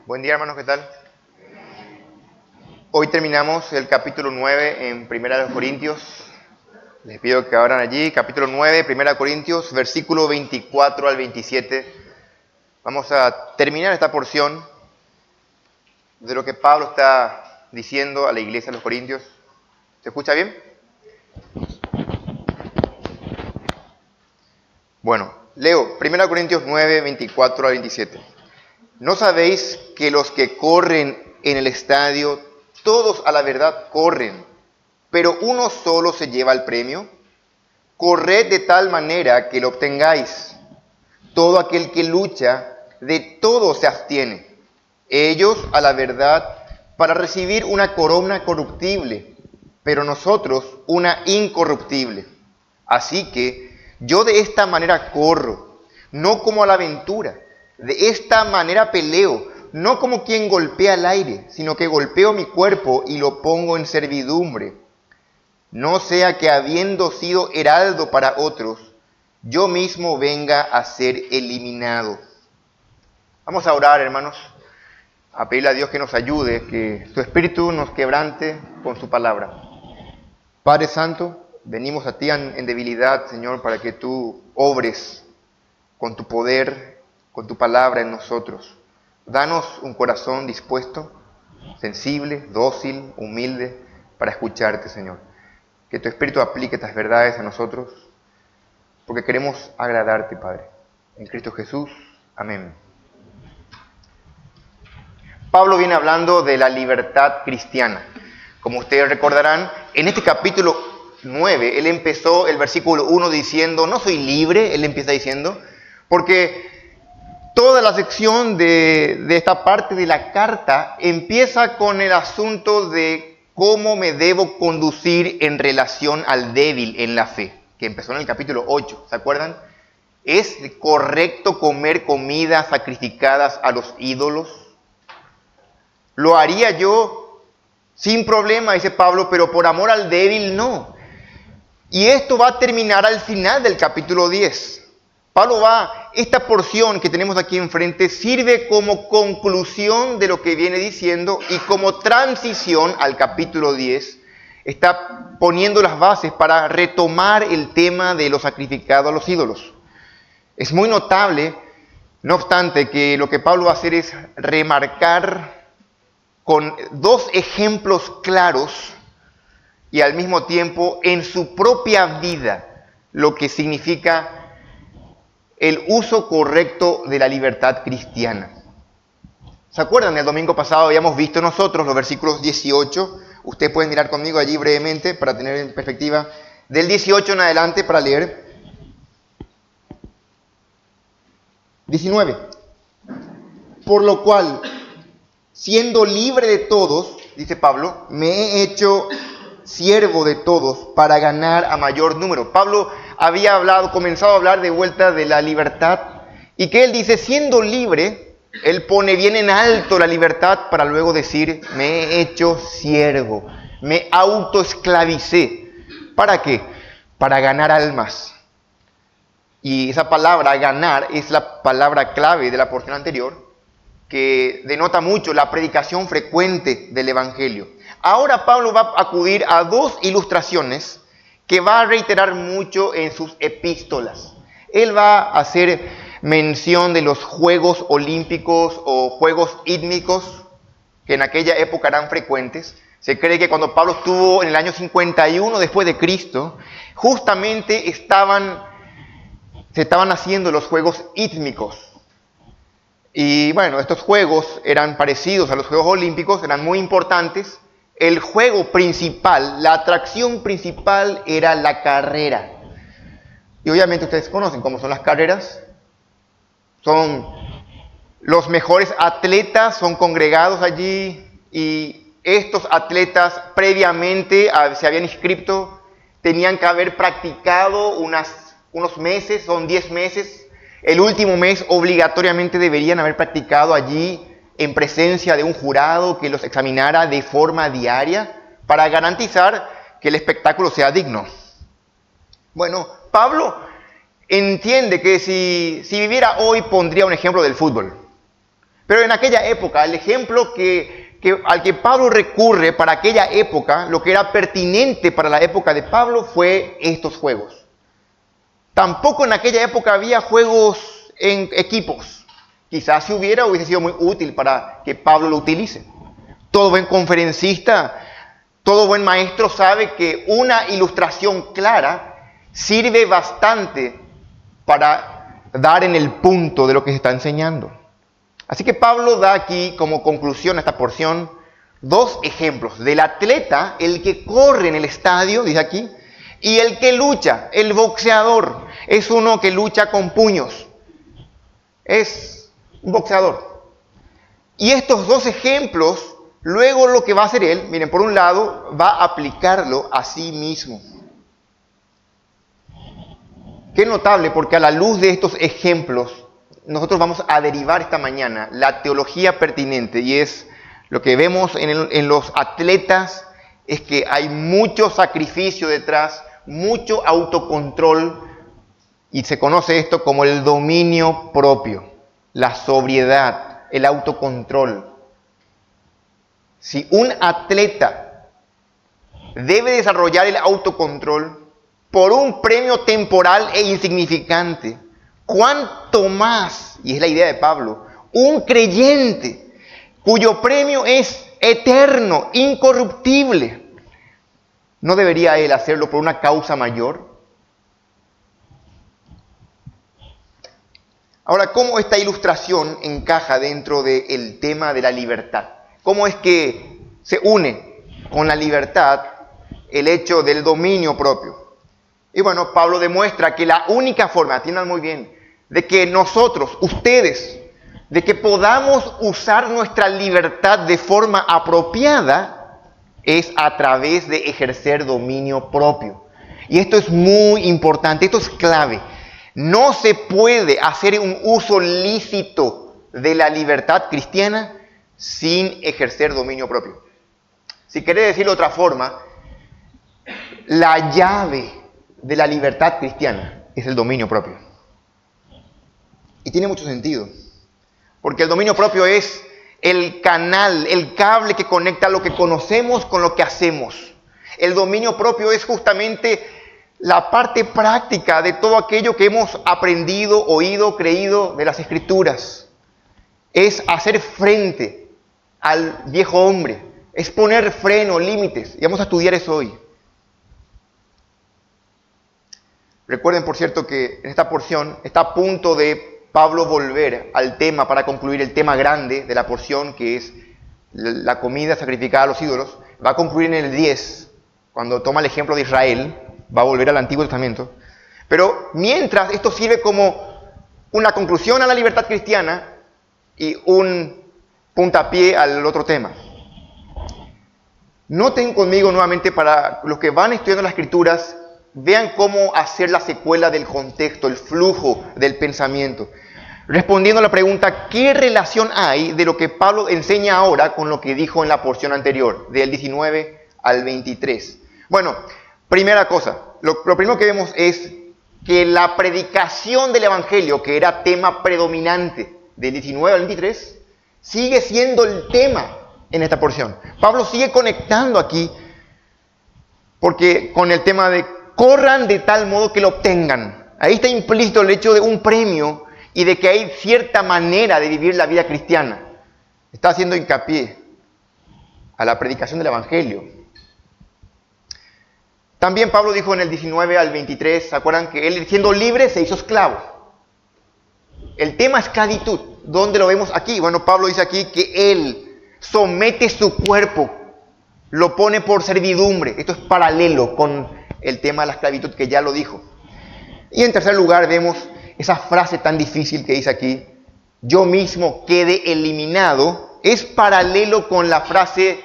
Buen día, hermanos, ¿qué tal? Hoy terminamos el capítulo 9 en Primera de los Corintios. Les pido que abran allí, capítulo 9, Primera de Corintios, versículo 24 al 27. Vamos a terminar esta porción de lo que Pablo está diciendo a la iglesia de los Corintios. ¿Se escucha bien? Bueno, leo Primera de Corintios 9, 24 al 27. ¿No sabéis que los que corren en el estadio, todos a la verdad corren, pero uno solo se lleva el premio? Corred de tal manera que lo obtengáis. Todo aquel que lucha, de todo se abstiene. Ellos a la verdad para recibir una corona corruptible, pero nosotros una incorruptible. Así que yo de esta manera corro, no como a la aventura. De esta manera peleo, no como quien golpea el aire, sino que golpeo mi cuerpo y lo pongo en servidumbre. No sea que habiendo sido heraldo para otros, yo mismo venga a ser eliminado. Vamos a orar, hermanos, a pedirle a Dios que nos ayude, que su Espíritu nos quebrante con su palabra. Padre Santo, venimos a ti en debilidad, Señor, para que tú obres con tu poder, con tu palabra en nosotros. Danos un corazón dispuesto, sensible, dócil, humilde, para escucharte, Señor. Que tu Espíritu aplique estas verdades a nosotros, porque queremos agradarte, Padre. En Cristo Jesús. Amén. Pablo viene hablando de la libertad cristiana. Como ustedes recordarán, en este capítulo 9, él empezó el versículo 1 diciendo, no soy libre, él empieza diciendo, porque toda la sección de esta parte de la carta empieza con el asunto de cómo me debo conducir en relación al débil en la fe, que empezó en el capítulo 8, ¿se acuerdan? ¿Es correcto comer comidas sacrificadas a los ídolos? Lo haría yo sin problema, dice Pablo, pero por amor al débil no. Y esto va a terminar al final del capítulo 10. Esta porción que tenemos aquí enfrente sirve como conclusión de lo que viene diciendo y como transición al capítulo 10. Está poniendo las bases para retomar el tema de lo sacrificado a los ídolos. Es muy notable, no obstante, que lo que Pablo va a hacer es remarcar con dos ejemplos claros y al mismo tiempo en su propia vida lo que significa el uso correcto de la libertad cristiana. ¿Se acuerdan? El domingo pasado habíamos visto nosotros los versículos 18. Ustedes pueden mirar conmigo allí brevemente para tener en perspectiva. Del 18 en adelante para leer. 19. Por lo cual, siendo libre de todos, dice Pablo, me he hecho siervo de todos para ganar a mayor número. Pablo había comenzado a hablar de vuelta de la libertad y que él dice, siendo libre, él pone bien en alto la libertad para luego decir, me he hecho siervo, me autoesclavicé. ¿Para qué? Para ganar almas. Y esa palabra ganar es la palabra clave de la porción anterior, que denota mucho la predicación frecuente del Evangelio. Ahora Pablo va a acudir a dos ilustraciones que va a reiterar mucho en sus epístolas. Él va a hacer mención de los Juegos Olímpicos o Juegos Ítmicos, que en aquella época eran frecuentes. Se cree que cuando Pablo estuvo en el año 51 después de Cristo, justamente se estaban haciendo los Juegos Ítmicos. Y bueno, estos juegos eran parecidos a los Juegos Olímpicos, eran muy importantes. El juego principal, la atracción principal era la carrera. Y obviamente ustedes conocen cómo son las carreras. Son los mejores atletas, son congregados allí y estos atletas previamente se habían inscrito, tenían que haber practicado unos meses, son 10 meses. El último mes obligatoriamente deberían haber practicado allí en presencia de un jurado que los examinara de forma diaria para garantizar que el espectáculo sea digno. Bueno, Pablo entiende que si viviera hoy pondría un ejemplo del fútbol. Pero en aquella época, el ejemplo al que Pablo recurre para aquella época, lo que era pertinente para la época de Pablo fue estos juegos. Tampoco en aquella época había juegos en equipos. Quizás si hubiese sido muy útil para que Pablo lo utilice. Todo buen conferencista, todo buen maestro sabe que una ilustración clara sirve bastante para dar en el punto de lo que se está enseñando. Así que Pablo da aquí como conclusión a esta porción 2 ejemplos del atleta, el que corre en el estadio, dice aquí, y el que lucha, el boxeador. Es uno que lucha con puños. Es un boxeador. Y estos 2 ejemplos, luego lo que va a hacer él, miren, por un lado, va a aplicarlo a sí mismo. Qué notable, porque a la luz de estos ejemplos, nosotros vamos a derivar esta mañana la teología pertinente, y es lo que vemos en los atletas, es que hay mucho sacrificio detrás, mucho autocontrol, y se conoce esto como el dominio propio, la sobriedad, el autocontrol. Si un atleta debe desarrollar el autocontrol por un premio temporal e insignificante, ¿cuánto más, y es la idea de Pablo, un creyente cuyo premio es eterno, incorruptible, no debería él hacerlo por una causa mayor? Ahora, ¿cómo esta ilustración encaja dentro del tema de la libertad? ¿Cómo es que se une con la libertad el hecho del dominio propio? Y bueno, Pablo demuestra que la única forma, atiendan muy bien, de que nosotros, ustedes, de que podamos usar nuestra libertad de forma apropiada, es a través de ejercer dominio propio. Y esto es muy importante, esto es clave. No se puede hacer un uso lícito de la libertad cristiana sin ejercer dominio propio. Si querés decirlo de otra forma, la llave de la libertad cristiana es el dominio propio. Y tiene mucho sentido, porque el dominio propio es el canal, el cable que conecta lo que conocemos con lo que hacemos. El dominio propio es justamente la parte práctica de todo aquello que hemos aprendido, oído, creído de las Escrituras. Es hacer frente al viejo hombre, es poner freno, límites. Y vamos a estudiar eso hoy. Recuerden, por cierto, que en esta porción está a punto de Pablo volver al tema para concluir el tema grande de la porción, que es la comida sacrificada a los ídolos. Va a concluir en el 10, cuando toma el ejemplo de Israel. Va a volver al Antiguo Testamento. Pero mientras, esto sirve como una conclusión a la libertad cristiana y un puntapié al otro tema. Noten conmigo nuevamente, para los que van estudiando las Escrituras, vean cómo hacer la secuela del contexto, el flujo del pensamiento. Respondiendo a la pregunta, ¿qué relación hay de lo que Pablo enseña ahora con lo que dijo en la porción anterior, del 19 al 23? Bueno, primera cosa, lo primero que vemos es que la predicación del Evangelio, que era tema predominante del 19 al 23, sigue siendo el tema en esta porción. Pablo sigue conectando aquí, porque con el tema de corran de tal modo que lo obtengan. Ahí está implícito el hecho de un premio y de que hay cierta manera de vivir la vida cristiana. Está haciendo hincapié a la predicación del Evangelio. También Pablo dijo en el 19 al 23, ¿se acuerdan? Que él, siendo libre, se hizo esclavo. El tema esclavitud, ¿dónde lo vemos aquí? Bueno, Pablo dice aquí que él somete su cuerpo, lo pone por servidumbre. Esto es paralelo con el tema de la esclavitud, que ya lo dijo. Y en tercer lugar vemos esa frase tan difícil que dice aquí, yo mismo quede eliminado. Es paralelo con la frase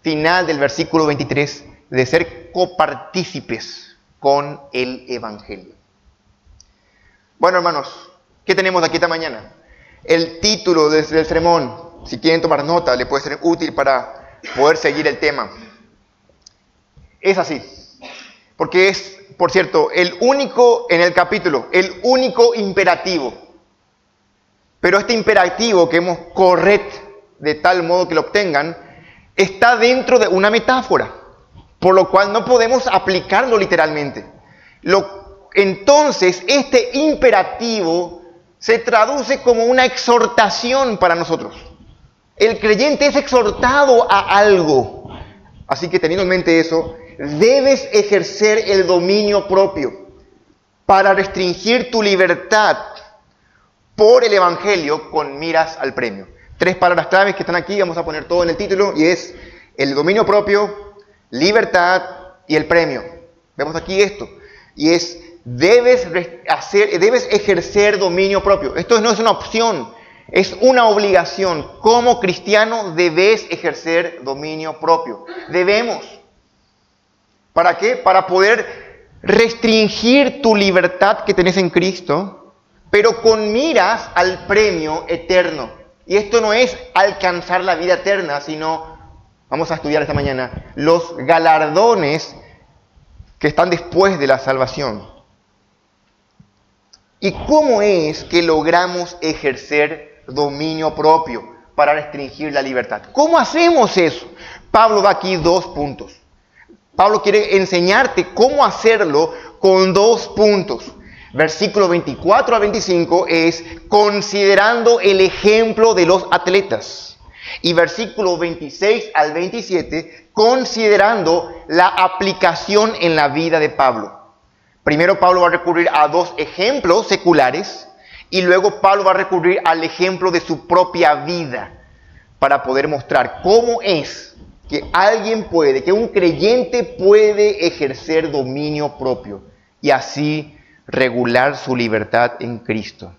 final del versículo 23, de ser copartícipes con el Evangelio. Bueno, hermanos, ¿qué tenemos aquí esta mañana? El título del sermón, si quieren tomar nota, le puede ser útil para poder seguir el tema. Es así, porque es, por cierto, el único en el capítulo, el único imperativo Pero este imperativo que hemos corred de tal modo que lo obtengan, está dentro de una metáfora, por lo cual no podemos aplicarlo literalmente. Entonces, este imperativo se traduce como una exhortación para nosotros. El creyente es exhortado a algo. Así que teniendo en mente eso, debes ejercer el dominio propio para restringir tu libertad por el Evangelio con miras al premio. 3 palabras claves que están aquí, vamos a poner todo en el título, y es el dominio propio, libertad y el premio. Vemos aquí esto, y es debes ejercer dominio propio. Esto no es una opción, es una obligación. Como cristiano debes ejercer dominio propio. Debemos. ¿Para qué? Para poder restringir tu libertad que tenés en Cristo, pero con miras al premio eterno. Y esto no es alcanzar la vida eterna, sino, vamos a estudiar esta mañana, los galardones que están después de la salvación. ¿Y cómo es que logramos ejercer dominio propio para restringir la libertad? ¿Cómo hacemos eso? Pablo da aquí 2 puntos. Pablo quiere enseñarte cómo hacerlo con 2 puntos. Versículo 24 a 25 es considerando el ejemplo de los atletas. Y versículo 26 al 27, considerando la aplicación en la vida de Pablo. Primero Pablo va a recurrir a 2 ejemplos seculares y luego Pablo va a recurrir al ejemplo de su propia vida para poder mostrar cómo es que que un creyente puede ejercer dominio propio y así regular su libertad en Cristo.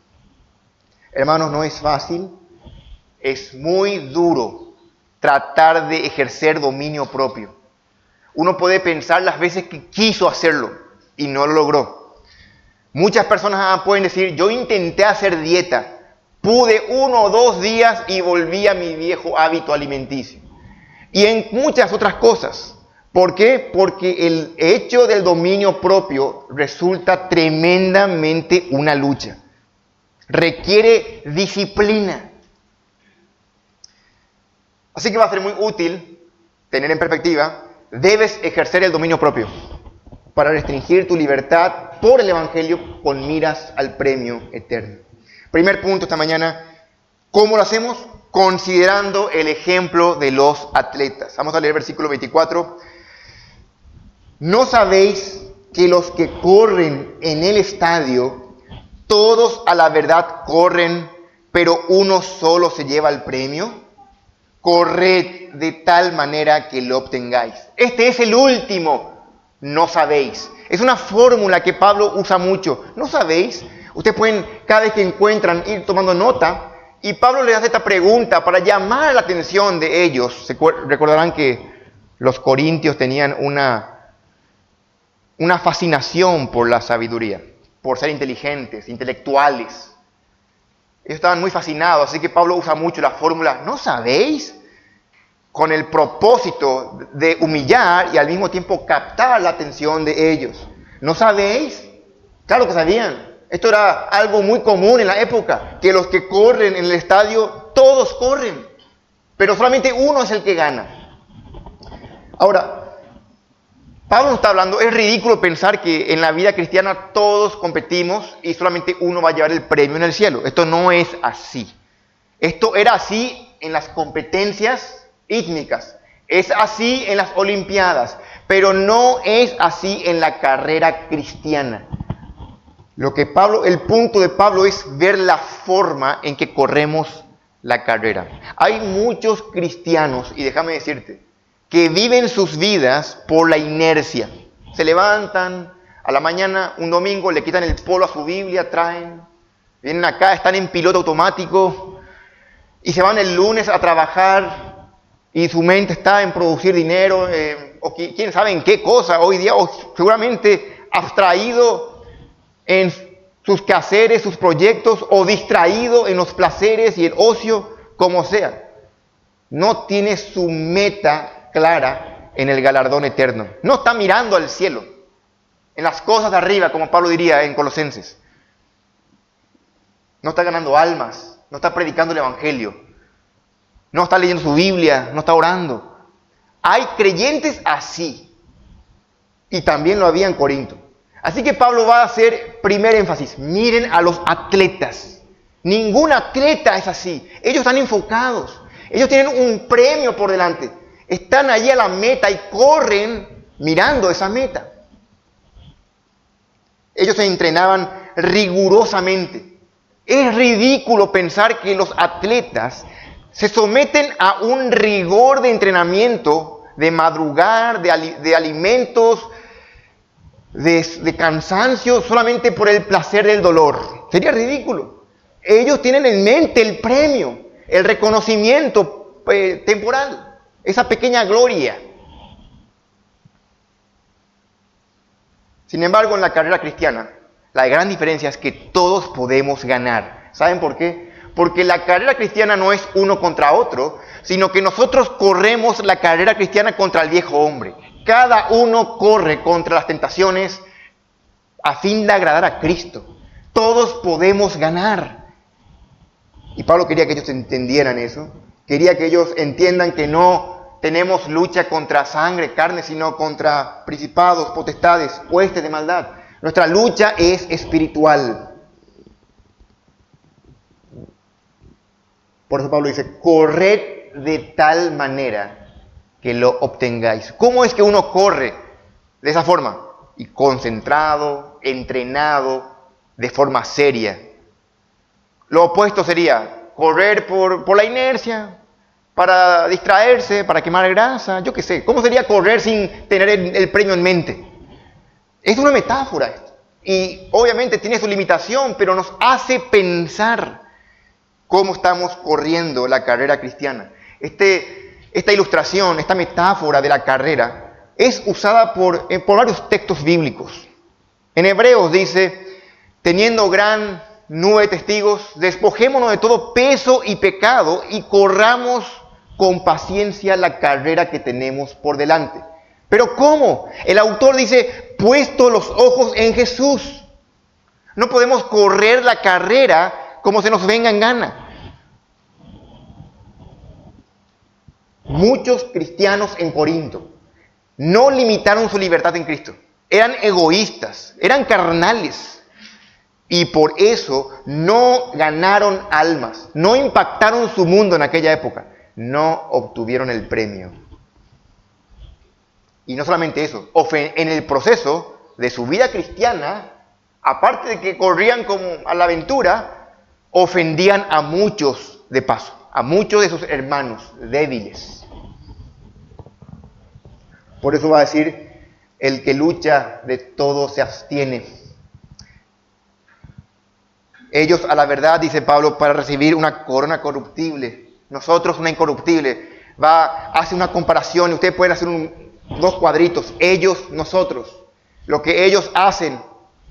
Hermanos, no es fácil, es muy duro tratar de ejercer dominio propio. Uno puede pensar las veces que quiso hacerlo y no lo logró. Muchas personas pueden decir, yo intenté hacer dieta, pude 1 o 2 días y volví a mi viejo hábito alimenticio. Y en muchas otras cosas. ¿Por qué? Porque el hecho del dominio propio resulta tremendamente una lucha. Requiere disciplina. Así que va a ser muy útil tener en perspectiva, debes ejercer el dominio propio para restringir tu libertad por el Evangelio con miras al premio eterno. Primer punto esta mañana, ¿cómo lo hacemos? Considerando el ejemplo de los atletas. Vamos a leer versículo 24. ¿No sabéis que los que corren en el estadio, todos a la verdad corren, pero uno solo se lleva el premio? Corred de tal manera que lo obtengáis. Este es el último. No sabéis. Es una fórmula que Pablo usa mucho. ¿No sabéis? Ustedes pueden, cada vez que encuentran, ir tomando nota. Y Pablo les hace esta pregunta para llamar la atención de ellos. Recordarán que los corintios tenían una fascinación por la sabiduría, por ser inteligentes, intelectuales. Ellos estaban muy fascinados, así que Pablo usa mucho la fórmula, ¿no sabéis? Con el propósito de humillar y al mismo tiempo captar la atención de ellos. ¿No sabéis? Claro que sabían. Esto era algo muy común en la época, que los que corren en el estadio, todos corren, pero solamente uno es el que gana. Ahora, Pablo nos está hablando, es ridículo pensar que en la vida cristiana todos competimos y solamente uno va a llevar el premio en el cielo. Esto no es así. Esto era así en las competencias étnicas, es así en las olimpiadas, pero no es así en la carrera cristiana. El punto de Pablo es ver la forma en que corremos la carrera. Hay muchos cristianos, y déjame decirte, que viven sus vidas por la inercia. Se levantan a la mañana, un domingo, le quitan el polo a su Biblia, vienen acá, están en piloto automático y se van el lunes a trabajar y su mente está en producir dinero, o quién sabe en qué cosa hoy día, o seguramente abstraído en sus quehaceres, sus proyectos, o distraído en los placeres y el ocio, como sea. No tiene su meta clara en el galardón eterno. No está mirando al cielo, en las cosas de arriba, como Pablo diría en Colosenses. no está ganando almas, no está predicando el Evangelio, no está leyendo su Biblia, no está orando. Hay creyentes así, y también lo había en Corinto. Así que Pablo va a hacer primer énfasis. Miren a los atletas. Ningún atleta es así. Ellos están enfocados. Ellos tienen un premio por delante. Están allí a la meta y corren mirando esa meta. Ellos se entrenaban rigurosamente. Es ridículo pensar que los atletas se someten a un rigor de entrenamiento, de madrugar, de alimentos, de cansancio solamente por el placer del dolor. Sería ridículo. Ellos tienen en mente el premio, el reconocimiento temporal, esa pequeña gloria. Sin embargo, en la carrera cristiana, la gran diferencia es que todos podemos ganar. ¿Saben por qué? Porque la carrera cristiana no es uno contra otro, sino que nosotros corremos la carrera cristiana contra el viejo hombre. Cada uno corre contra las tentaciones a fin de agradar a Cristo. Todos podemos ganar. Y Pablo quería que ellos entendieran eso. Quería que ellos entiendan que no tenemos lucha contra sangre, carne, sino contra principados, potestades, huestes de maldad. Nuestra lucha es espiritual. Por eso Pablo dice, corred de tal manera que lo obtengáis. ¿Cómo es que uno corre de esa forma? Y concentrado, entrenado, de forma seria. Lo opuesto sería correr por la inercia, para distraerse, para quemar grasa, yo qué sé. ¿Cómo sería correr sin tener el premio en mente? Es una metáfora esto. Y obviamente tiene su limitación, pero nos hace pensar cómo estamos corriendo la carrera cristiana. Esta ilustración, esta metáfora de la carrera, es usada por varios textos bíblicos. En Hebreos dice, teniendo gran nube de testigos, despojémonos de todo peso y pecado y corramos con paciencia la carrera que tenemos por delante. ¿Pero cómo? El autor dice, puesto los ojos en Jesús. No podemos correr la carrera como se nos venga en gana. Muchos cristianos en Corinto no limitaron su libertad en Cristo. Eran egoístas, eran carnales. Y por eso no ganaron almas, no impactaron su mundo en aquella época. No obtuvieron el premio. Y no solamente eso, en el proceso de su vida cristiana, aparte de que corrían como a la aventura, ofendían a muchos de paso, a muchos de sus hermanos débiles. Por eso va a decir, el que lucha de todo se abstiene. Ellos a la verdad, dice Pablo, para recibir una corona corruptible, nosotros una incorruptible. Hace una comparación y ustedes pueden hacer dos cuadritos, ellos, nosotros, lo que ellos hacen,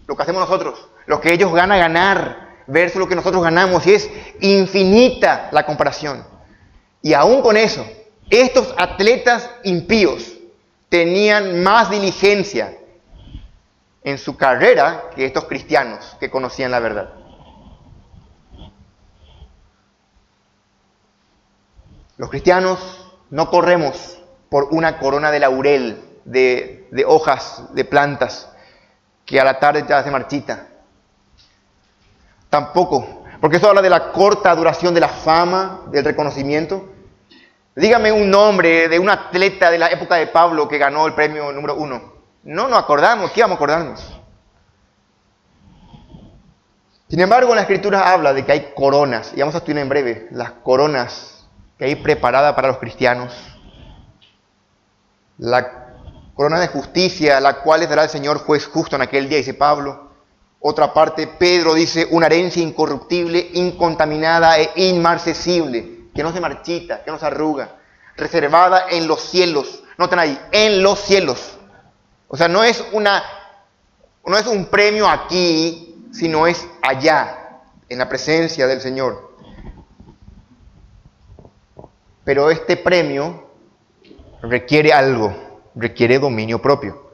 lo que hacemos nosotros, lo que ellos van a ganar versus lo que nosotros ganamos, y es infinita la comparación. Y aún con eso, estos atletas impíos tenían más diligencia en su carrera que estos cristianos que conocían la verdad. Los cristianos no corremos por una corona de laurel, de hojas, de plantas, que a la tarde ya se marchita. Tampoco, porque eso habla de la corta duración de la fama, del reconocimiento. Dígame un nombre de un atleta de la época de Pablo que ganó el premio número 1. No nos acordamos, ¿qué vamos a acordarnos? Sin embargo, en la Escritura habla de que hay coronas, y vamos a estudiar en breve las coronas que hay preparada para los cristianos. La corona de justicia, la cual les dará el Señor juez justo en aquel día, dice Pablo. Otra parte, Pedro dice, una herencia incorruptible, incontaminada e inmarcesible, que no se marchita, que no se arruga, reservada en los cielos. Noten ahí, en los cielos. O sea, no es un premio aquí, sino es allá, en la presencia del Señor. Pero este premio requiere algo, requiere dominio propio.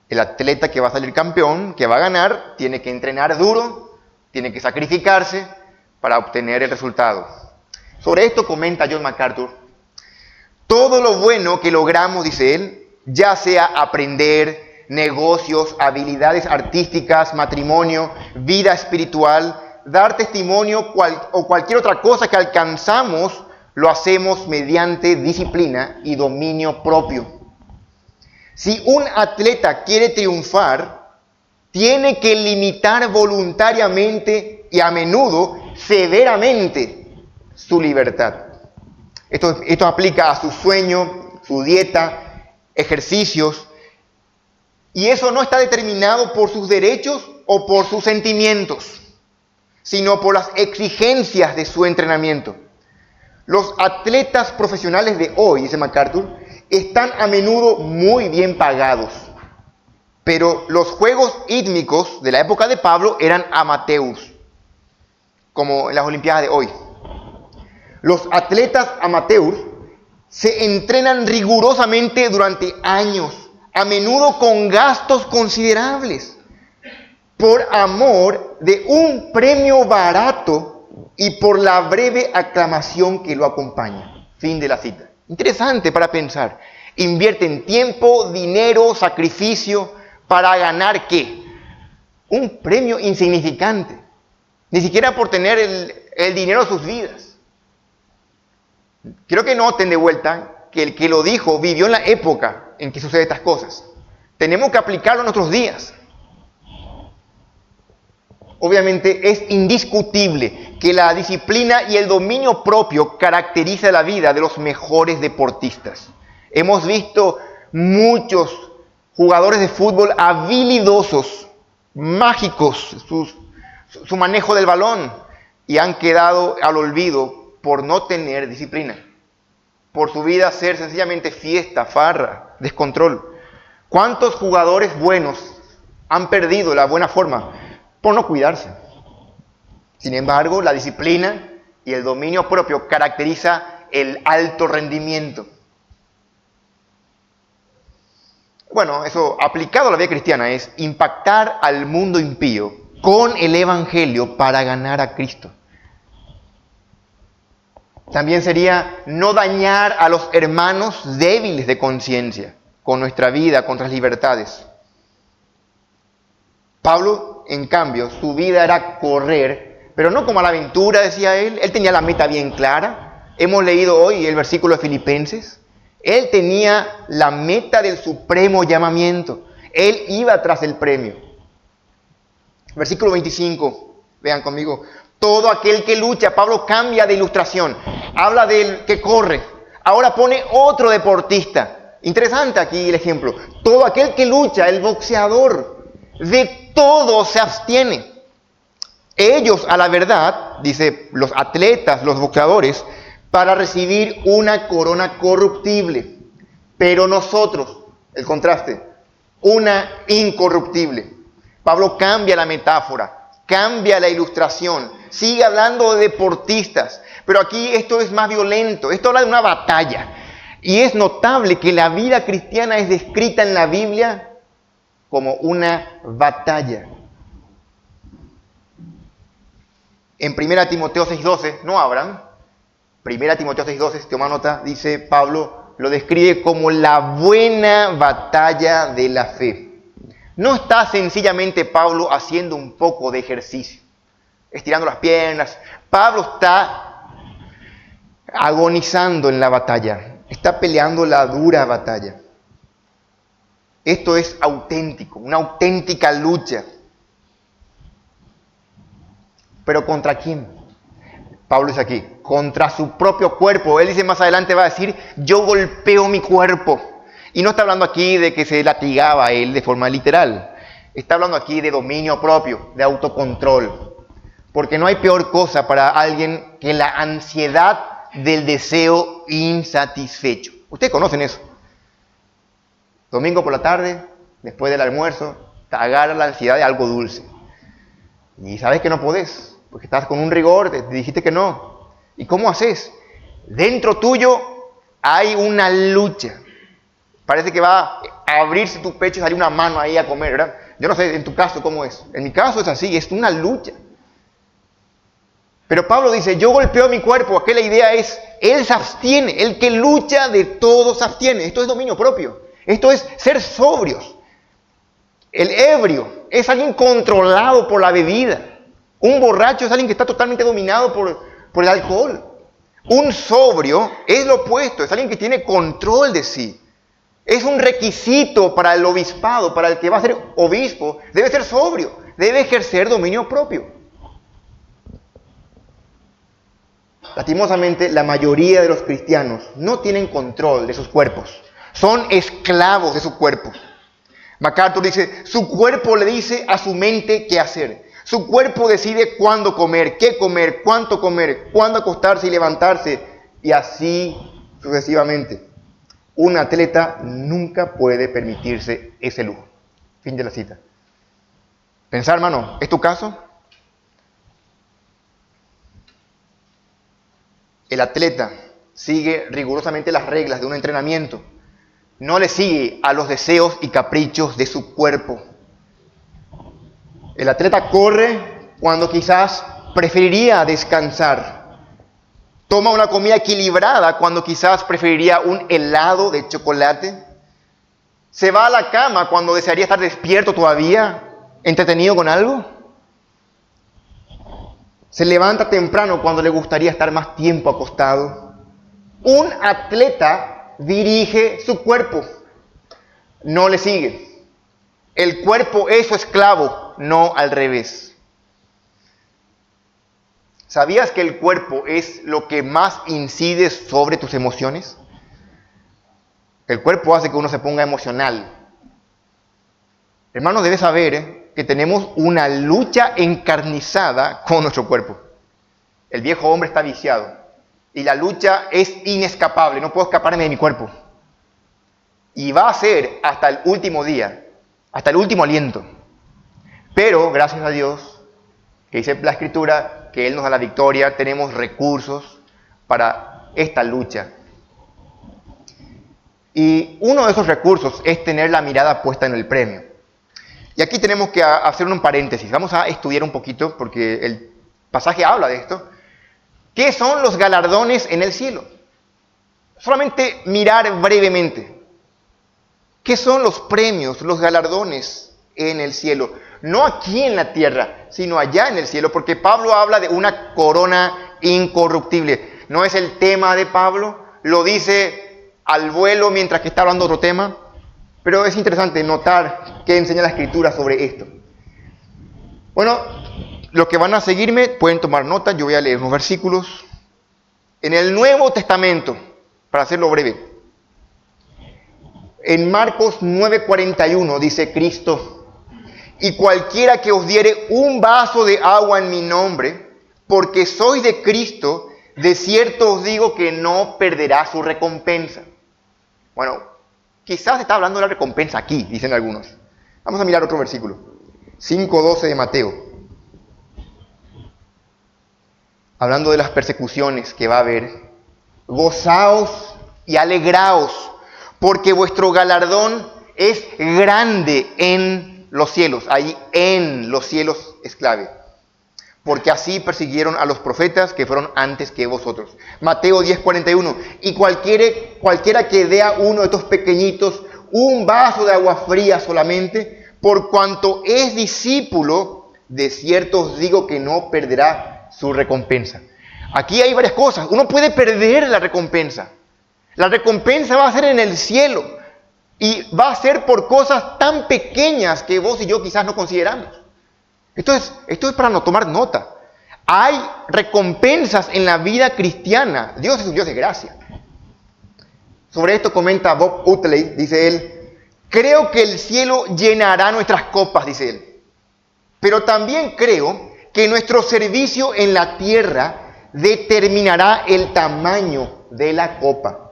El atleta que va a salir campeón, que va a ganar, tiene que entrenar duro, Tiene que sacrificarse para obtener el resultado. Sobre esto comenta John MacArthur: todo lo bueno que logramos, dice él, ya sea aprender, negocios, habilidades artísticas, matrimonio, vida espiritual, dar testimonio o cualquier otra cosa que alcanzamos, lo hacemos mediante disciplina y dominio propio. Si un atleta quiere triunfar, tiene que limitar voluntariamente y a menudo severamente su libertad. Esto aplica a su sueño, su dieta, ejercicios, y eso no está determinado por sus derechos o por sus sentimientos, sino por las exigencias de su entrenamiento. Los atletas profesionales de hoy, dice MacArthur, están a menudo muy bien pagados, pero los juegos hídmicos de la época de Pablo eran amateurs, como en las Olimpiadas de hoy. Los atletas amateurs se entrenan rigurosamente durante años, a menudo con gastos considerables, por amor de un premio barato y por la breve aclamación que lo acompaña. Fin de la cita. Interesante para pensar. Invierten tiempo, dinero, sacrificio para ganar ¿qué? Un premio insignificante. Ni siquiera por tener el dinero de sus vidas. Quiero que noten de vuelta que el que lo dijo vivió en la época en que suceden estas cosas. Tenemos que aplicarlo a nuestros días. Obviamente es indiscutible que la disciplina y el dominio propio caracteriza la vida de los mejores deportistas. Hemos visto muchos jugadores de fútbol habilidosos, mágicos, su manejo del balón, y han quedado al olvido por no tener disciplina, por su vida ser sencillamente fiesta, farra, descontrol. ¿Cuántos jugadores buenos han perdido la buena forma por no cuidarse? Sin embargo, la disciplina y el dominio propio caracteriza el alto rendimiento. Bueno, eso aplicado a la vida cristiana es impactar al mundo impío con el Evangelio para ganar a Cristo. También sería no dañar a los hermanos débiles de conciencia con nuestra vida, con nuestras libertades. Pablo, en cambio, su vida era correr, pero no como a la aventura, decía él. Él tenía la meta bien clara. Hemos leído hoy el versículo de Filipenses. Él tenía la meta del supremo llamamiento. Él iba tras el premio. Versículo 25, vean conmigo. Todo aquel que lucha, Pablo cambia de ilustración. Habla del que corre. Ahora pone otro deportista. Interesante aquí el ejemplo. Todo aquel que lucha, el boxeador, de todo se abstiene. Ellos, a la verdad, dice los atletas, los boxeadores, para recibir una corona corruptible. Pero nosotros, el contraste, una incorruptible. Pablo cambia la metáfora, cambia la ilustración, sigue hablando de deportistas, pero aquí esto es más violento, esto habla de una batalla. Y es notable que la vida cristiana es descrita en la Biblia como una batalla. En 1 Timoteo 6:12, no abran, 1 Timoteo 6:12, si toma nota, dice Pablo, lo describe como la buena batalla de la fe. No está sencillamente Pablo haciendo un poco de ejercicio, estirando las piernas. Pablo está agonizando en la batalla, está peleando la dura batalla. Esto es auténtico, una auténtica lucha. ¿Pero contra quién? Pablo dice aquí, contra su propio cuerpo. Él dice más adelante, va a decir, yo golpeo mi cuerpo. Y no está hablando aquí de que se latigaba a él de forma literal. Está hablando aquí de dominio propio, de autocontrol. Porque no hay peor cosa para alguien que la ansiedad del deseo insatisfecho. Ustedes conocen eso. Domingo por la tarde, después del almuerzo, te agarra la ansiedad de algo dulce. Y sabes que no podés, porque estás con un rigor, te dijiste que no. ¿Y cómo haces? Dentro tuyo hay una lucha. Parece que va a abrirse tu pecho y salir una mano ahí a comer, ¿verdad? Yo no sé en tu caso cómo es. En mi caso es así, es una lucha. Pero Pablo dice, yo golpeo mi cuerpo. Aquí la idea es, él se abstiene. El que lucha de todo se abstiene. Esto es dominio propio. Esto es ser sobrios. El ebrio es alguien controlado por la bebida. Un borracho es alguien que está totalmente dominado por el alcohol. Un sobrio es lo opuesto, es alguien que tiene control de sí. Es un requisito para el obispado, para el que va a ser obispo, debe ser sobrio, debe ejercer dominio propio. Lastimosamente, la mayoría de los cristianos no tienen control de sus cuerpos. Son esclavos de su cuerpo. MacArthur dice, su cuerpo le dice a su mente qué hacer. Su cuerpo decide cuándo comer, qué comer, cuándo acostarse y levantarse, y así sucesivamente. Un atleta nunca puede permitirse ese lujo. Fin de la cita. Pensar, hermano, ¿es tu caso? El atleta sigue rigurosamente las reglas de un entrenamiento. No le sigue a los deseos y caprichos de su cuerpo. El atleta corre cuando quizás preferiría descansar. Toma una comida equilibrada cuando quizás preferiría un helado de chocolate. Se va a la cama cuando desearía estar despierto todavía, entretenido con algo. Se levanta temprano cuando le gustaría estar más tiempo acostado. Un atleta dirige su cuerpo, no le sigue. El cuerpo es su esclavo, no al revés. ¿Sabías que el cuerpo es lo que más incide sobre tus emociones? El cuerpo hace que uno se ponga emocional. Hermano, debes saber que tenemos una lucha encarnizada con nuestro cuerpo. El viejo hombre está viciado y la lucha es inescapable, no puedo escaparme de mi cuerpo. Y va a ser hasta el último día, hasta el último aliento. Pero, gracias a Dios, que dice la Escritura, que Él nos da la victoria, tenemos recursos para esta lucha. Y uno de esos recursos es tener la mirada puesta en el premio. Y aquí tenemos que hacer un paréntesis. Vamos a estudiar un poquito, porque el pasaje habla de esto. ¿Qué son los galardones en el cielo? Solamente mirar brevemente. ¿Qué son los premios, los galardones en el cielo? No aquí en la tierra, sino allá en el cielo, porque Pablo habla de una corona incorruptible. No es el tema de Pablo, lo dice al vuelo mientras que está hablando de otro tema, pero es interesante notar qué enseña la Escritura sobre esto. Bueno, los que van a seguirme pueden tomar nota, yo voy a leer unos versículos. En el Nuevo Testamento, para hacerlo breve, en Marcos 9:41 dice Cristo, y cualquiera que os diere un vaso de agua en mi nombre, porque sois de Cristo, de cierto os digo que no perderá su recompensa. Bueno, quizás está hablando de la recompensa aquí, dicen algunos. Vamos a mirar otro versículo, 5:12 de Mateo. Hablando de las persecuciones que va a haber. Gozaos y alegraos, porque vuestro galardón es grande en los cielos. Ahí en los cielos es clave. Porque así persiguieron a los profetas que fueron antes que vosotros. Mateo 10:41. Y cualquiera que dé a uno de estos pequeñitos un vaso de agua fría solamente, por cuanto es discípulo, de cierto os digo que no perderá su recompensa. Aquí hay varias cosas. Uno puede perder la recompensa. La recompensa va a ser en el cielo. Y va a ser por cosas tan pequeñas que vos y yo quizás no consideramos. Esto es para no tomar nota. Hay recompensas en la vida cristiana. Dios es un Dios de gracia. Sobre esto comenta Bob Utley, dice él, creo que el cielo llenará nuestras copas, dice él. Pero también creo que nuestro servicio en la tierra determinará el tamaño de la copa.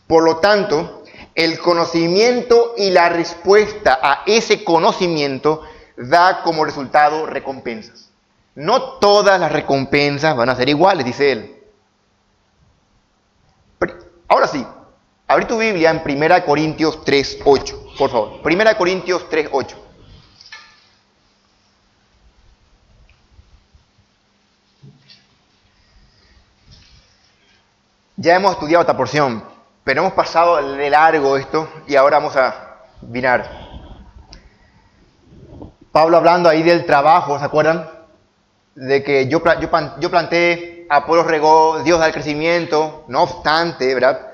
Por lo tanto, el conocimiento y la respuesta a ese conocimiento da como resultado recompensas. No todas las recompensas van a ser iguales, dice él. Ahora sí, abrí tu Biblia en 1 Corintios 3:8, por favor. 1 Corintios 3:8. Ya hemos estudiado esta porción, pero hemos pasado de largo esto y ahora vamos a mirar. Pablo hablando ahí del trabajo, ¿se acuerdan? De que yo planté, Apolos regó, Dios da el crecimiento. No obstante, ¿verdad?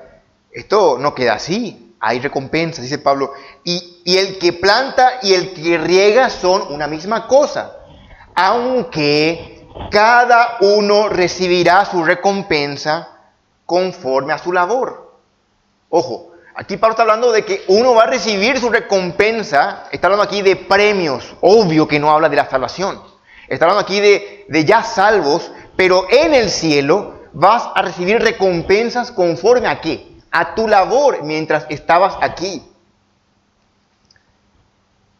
Esto no queda así. Hay recompensas, dice Pablo. Y el que planta y el que riega son una misma cosa. Aunque cada uno recibirá su recompensa conforme a su labor. Ojo, aquí Pablo está hablando de que uno va a recibir su recompensa. Está hablando aquí de premios. Obvio que no habla de la salvación. Está hablando aquí de ya salvos, pero en el cielo vas a recibir recompensas conforme a qué? A tu labor mientras estabas aquí.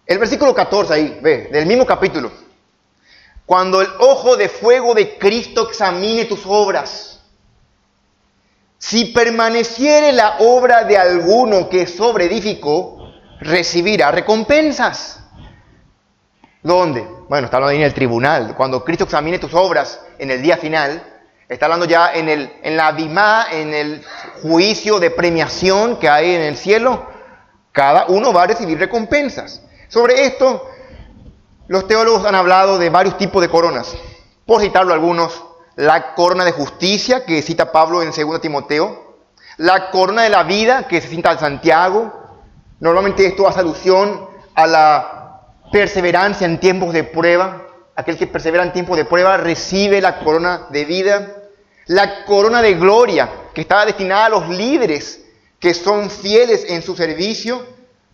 El versículo 14 ahí, ve, del mismo capítulo. Cuando el ojo de fuego de Cristo examine tus obras, si permaneciere la obra de alguno que sobreedificó, recibirá recompensas. ¿Dónde? Bueno, está hablando ahí en el tribunal. Cuando Cristo examine tus obras en el día final, está hablando ya en la bimá, en el juicio de premiación que hay en el cielo. Cada uno va a recibir recompensas. Sobre esto, los teólogos han hablado de varios tipos de coronas. Por citarlo algunos, la corona de justicia, que cita Pablo en 2 Timoteo. La corona de la vida, que se cita en Santiago. Normalmente esto hace alusión a la perseverancia en tiempos de prueba. Aquel que persevera en tiempos de prueba recibe la corona de vida. La corona de gloria, que está destinada a los líderes que son fieles en su servicio,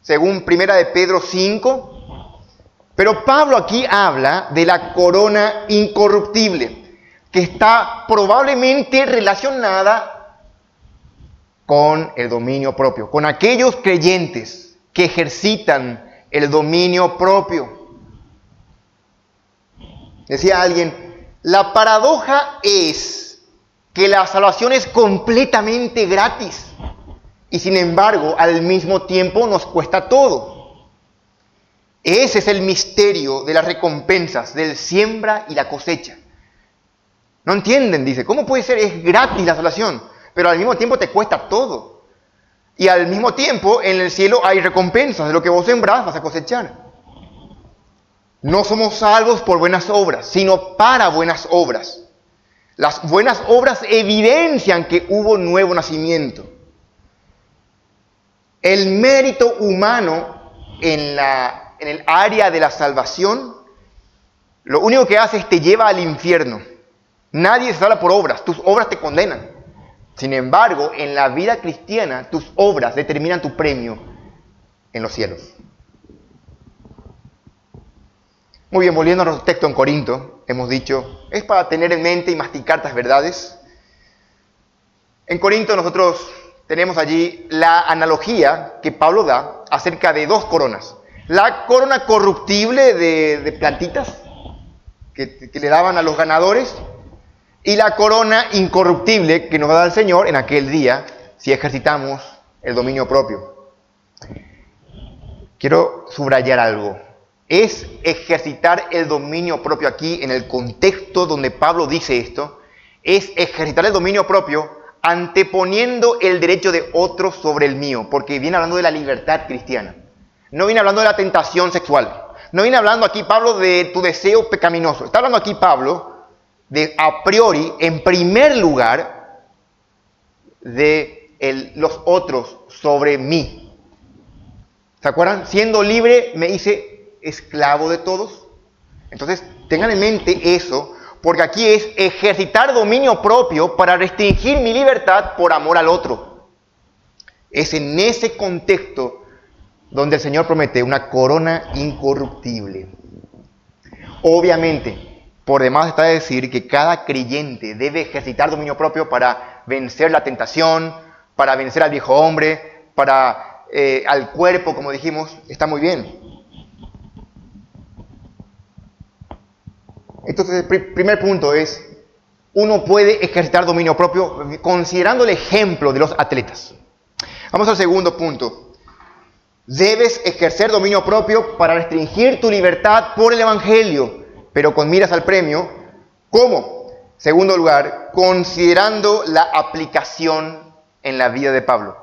según 1 de Pedro 5. Pero Pablo aquí habla de la corona incorruptible, que está probablemente relacionada con el dominio propio, con aquellos creyentes que ejercitan el dominio propio. Decía alguien, la paradoja es que la salvación es completamente gratis y sin embargo al mismo tiempo nos cuesta todo. Ese es el misterio de las recompensas, del siembra y la cosecha. No entienden, dice, ¿cómo puede ser? Es gratis la salvación, pero al mismo tiempo te cuesta todo. Y al mismo tiempo, en el cielo hay recompensas. De lo que vos sembrás, vas a cosechar. No somos salvos por buenas obras, sino para buenas obras. Las buenas obras evidencian que hubo nuevo nacimiento. El mérito humano en el área de la salvación, lo único que hace es te lleva al infierno. Nadie se salva por obras. Tus obras te condenan. Sin embargo, en la vida cristiana, tus obras determinan tu premio en los cielos. Muy bien, volviendo a nuestro texto en Corinto, hemos dicho, es para tener en mente y masticar estas verdades. En Corinto nosotros tenemos allí la analogía que Pablo da acerca de dos coronas. La corona corruptible de plantitas que le daban a los ganadores, y la corona incorruptible que nos va a dar el Señor en aquel día si ejercitamos el dominio propio. Quiero subrayar algo. Es ejercitar el dominio propio aquí en el contexto donde Pablo dice esto. Es ejercitar el dominio propio anteponiendo el derecho de otros sobre el mío. Porque viene hablando de la libertad cristiana. No viene hablando de la tentación sexual. No viene hablando aquí Pablo de tu deseo pecaminoso. Está hablando aquí Pablo de a priori, en primer lugar, de los otros sobre mí. ¿Se acuerdan? Siendo libre me hice esclavo de todos. Entonces, tengan en mente eso, porque aquí es ejercitar dominio propio para restringir mi libertad por amor al otro. Es en ese contexto donde el Señor promete una corona incorruptible. Obviamente, por demás está decir que cada creyente debe ejercitar dominio propio para vencer la tentación, para vencer al viejo hombre, para al cuerpo, como dijimos. Está muy bien. Entonces, el primer punto es, uno puede ejercitar dominio propio considerando el ejemplo de los atletas. Vamos al segundo punto. Debes ejercer dominio propio para restringir tu libertad por el Evangelio, pero con miras al premio. ¿Cómo? Segundo lugar, considerando la aplicación en la vida de Pablo.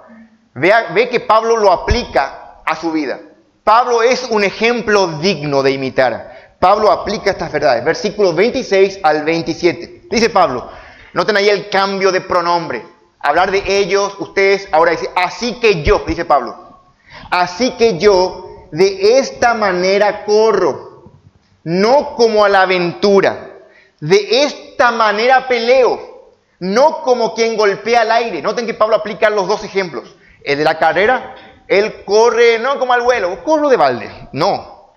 Ve que Pablo lo aplica a su vida. Pablo es un ejemplo digno de imitar. Pablo aplica estas verdades. Versículos 26 al 27. Dice Pablo, noten ahí el cambio de pronombre. Hablar de ellos, ustedes, ahora dice, así que yo, dice Pablo. Así que yo, de esta manera corro, no como a la aventura. De esta manera peleo, no como quien golpea al aire. Noten que Pablo aplica los dos ejemplos. El de la carrera, él corre no como al vuelo, corro de balde, no.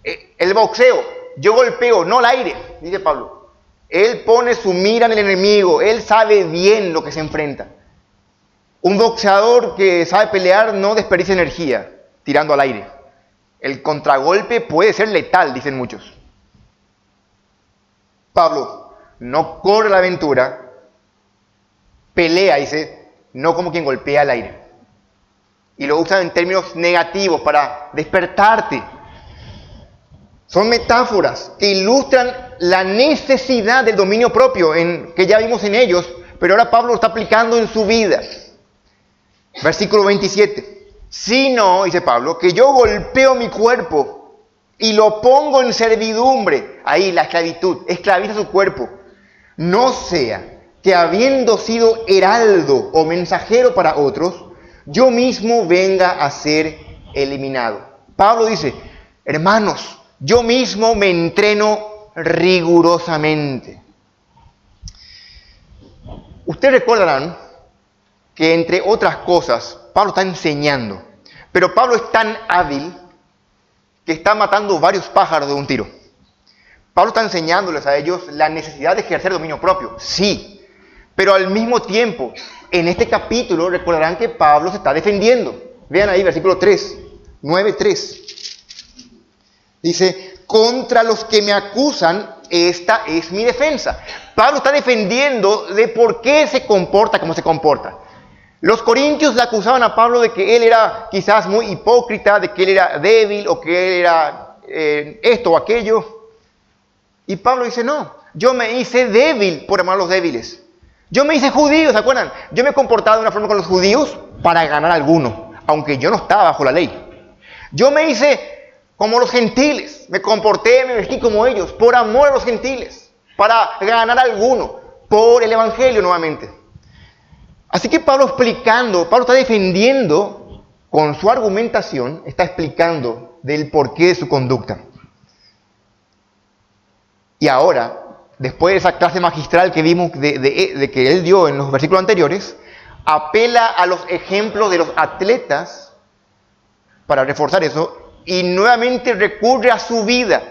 El boxeo, yo golpeo, no al aire, dice Pablo. Él pone su mira en el enemigo, él sabe bien lo que se enfrenta. Un boxeador que sabe pelear no desperdicia energía tirando al aire. El contragolpe puede ser letal, dicen muchos. Pablo no corre la aventura, pelea, dice, no como quien golpea al aire. Y lo usan en términos negativos para despertarte. Son metáforas que ilustran la necesidad del dominio propio que ya vimos en ellos, pero ahora Pablo lo está aplicando en su vida. Versículo 27. Sino, dice Pablo, que yo golpeo mi cuerpo y lo pongo en servidumbre. Ahí la esclavitud, esclaviza su cuerpo. No sea que habiendo sido heraldo o mensajero para otros, yo mismo venga a ser eliminado. Pablo dice, hermanos, yo mismo me entreno rigurosamente. Ustedes recordarán que entre otras cosas, Pablo está enseñando. Pero Pablo es tan hábil que está matando varios pájaros de un tiro. Pablo está enseñándoles a ellos la necesidad de ejercer dominio propio. Sí, pero al mismo tiempo, en este capítulo recordarán que Pablo se está defendiendo. Vean ahí, versículo 3, 9:3. Dice, contra los que me acusan, esta es mi defensa. Pablo está defendiendo de por qué se comporta como se comporta. Los corintios le acusaban a Pablo de que él era quizás muy hipócrita, de que él era débil o que él era esto o aquello. Y Pablo dice, no, yo me hice débil por amar a los débiles. Yo me hice judío, ¿se acuerdan? Yo me he comportado de una forma con los judíos para ganar a alguno, aunque yo no estaba bajo la ley. Yo me hice como los gentiles, me comporté, me vestí como ellos, por amor a los gentiles, para ganar a alguno, por el evangelio nuevamente. Así que Pablo está defendiendo, con su argumentación, está explicando del porqué de su conducta. Y ahora, después de esa clase magistral que vimos de que él dio en los versículos anteriores, apela a los ejemplos de los atletas para reforzar eso y nuevamente recurre a su vida.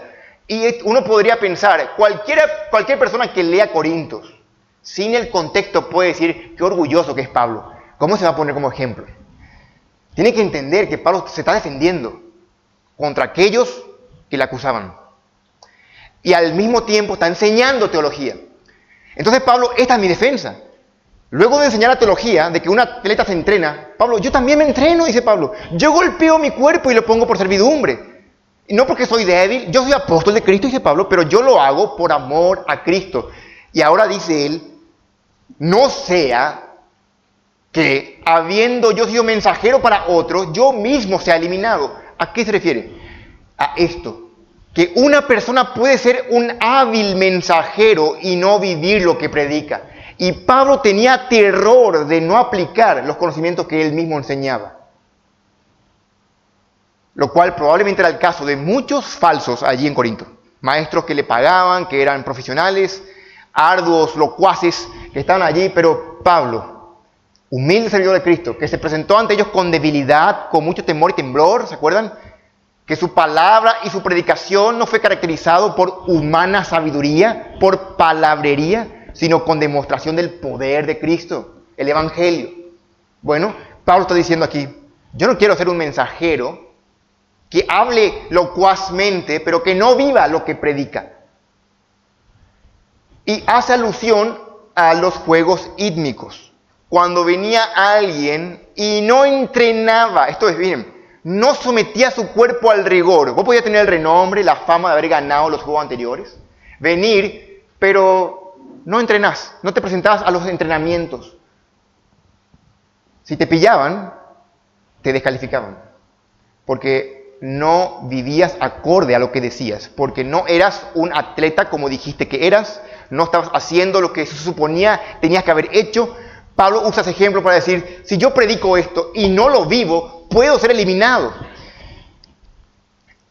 Y uno podría pensar, cualquier persona que lea Corintios, sin el contexto puede decir qué orgulloso que es Pablo. ¿Cómo se va a poner como ejemplo? Tiene que entender que Pablo se está defendiendo contra aquellos que le acusaban. Y al mismo tiempo está enseñando teología. Entonces Pablo, esta es mi defensa. Luego de enseñar la teología, de que un atleta se entrena, Pablo, yo también me entreno, dice Pablo. Yo golpeo mi cuerpo y lo pongo por servidumbre. Y no porque soy débil, yo soy apóstol de Cristo, dice Pablo, pero yo lo hago por amor a Cristo. Y ahora dice él, no sea que habiendo yo sido mensajero para otros, yo mismo sea eliminado. ¿A qué se refiere? A esto, que una persona puede ser un hábil mensajero y no vivir lo que predica. Y Pablo tenía terror de no aplicar los conocimientos que él mismo enseñaba. Lo cual probablemente era el caso de muchos falsos allí en Corinto. Maestros que le pagaban, que eran profesionales, arduos, locuaces, que estaban allí, pero Pablo, humilde servidor de Cristo, que se presentó ante ellos con debilidad, con mucho temor y temblor, ¿se acuerdan? Que su palabra y su predicación no fue caracterizado por humana sabiduría, por palabrería, sino con demostración del poder de Cristo, el Evangelio. Bueno, Pablo está diciendo aquí, yo no quiero ser un mensajero que hable locuazmente, pero que no viva lo que predica. Y hace alusión a los juegos ítmicos. Cuando venía alguien y no entrenaba, esto es bien, no sometía su cuerpo al rigor. Vos podías tener el renombre, la fama de haber ganado los juegos anteriores, venir, pero no entrenás, no te presentabas a los entrenamientos. Si te pillaban, te descalificaban, porque no vivías acorde a lo que decías, porque no eras un atleta como dijiste que eras, no estabas haciendo lo que se suponía tenías que haber hecho. Pablo usa ese ejemplo para decir, si yo predico esto y no lo vivo, puedo ser eliminado.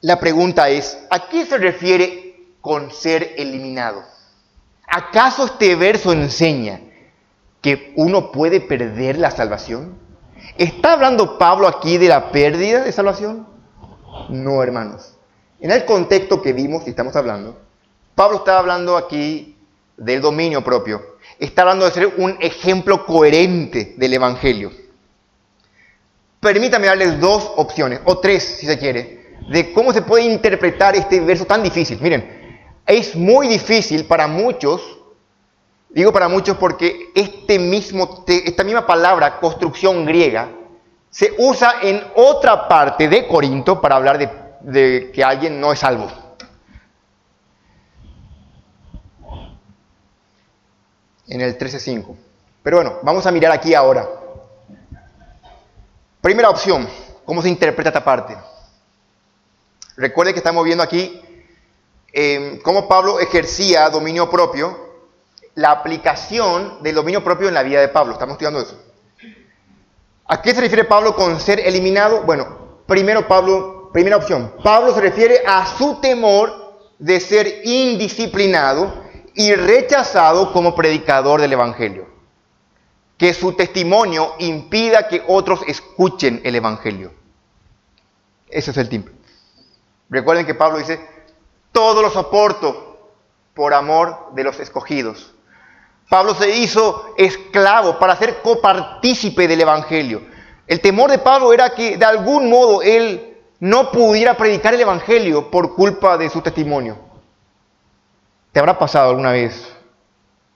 La pregunta es, ¿a qué se refiere con ser eliminado? ¿Acaso este verso enseña que uno puede perder la salvación? ¿Está hablando Pablo aquí de la pérdida de salvación? No, hermanos. En el contexto que vimos y estamos hablando, Pablo está hablando aquí del dominio propio. Está hablando de ser un ejemplo coherente del Evangelio. Permítame darles dos opciones, o tres si se quiere, de cómo se puede interpretar este verso tan difícil. Miren, es muy difícil para muchos, digo para muchos porque esta misma palabra, construcción griega, se usa en otra parte de Corinto para hablar de que alguien no es salvo. En el 13:5. Pero bueno, vamos a mirar aquí ahora. Primera opción, ¿cómo se interpreta esta parte? Recuerde que estamos viendo aquí cómo Pablo ejercía dominio propio, la aplicación del dominio propio en la vida de Pablo. Estamos estudiando eso. ¿A qué se refiere Pablo con ser eliminado? Bueno, primera opción. Pablo se refiere a su temor de ser indisciplinado y rechazado como predicador del Evangelio. Que su testimonio impida que otros escuchen el Evangelio. Ese es el timbre. Recuerden que Pablo dice, todo lo soporto por amor de los escogidos. Pablo se hizo esclavo para ser copartícipe del Evangelio. El temor de Pablo era que de algún modo él no pudiera predicar el Evangelio por culpa de su testimonio. ¿Te habrá pasado alguna vez?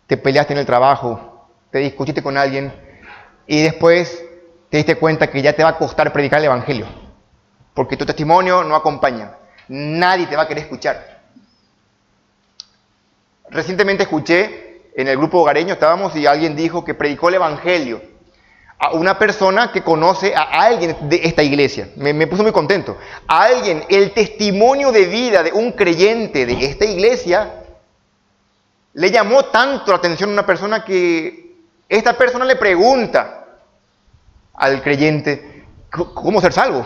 Te peleaste en el trabajo, te discutiste con alguien y después te diste cuenta que ya te va a costar predicar el Evangelio, porque tu testimonio no acompaña. Nadie te va a querer escuchar. Recientemente escuché, en el grupo hogareño estábamos y alguien dijo que predicó el Evangelio a una persona que conoce a alguien de esta iglesia. Me puso muy contento. A alguien, el testimonio de vida de un creyente de esta iglesia le llamó tanto la atención a una persona que esta persona le pregunta al creyente, ¿cómo ser salvo?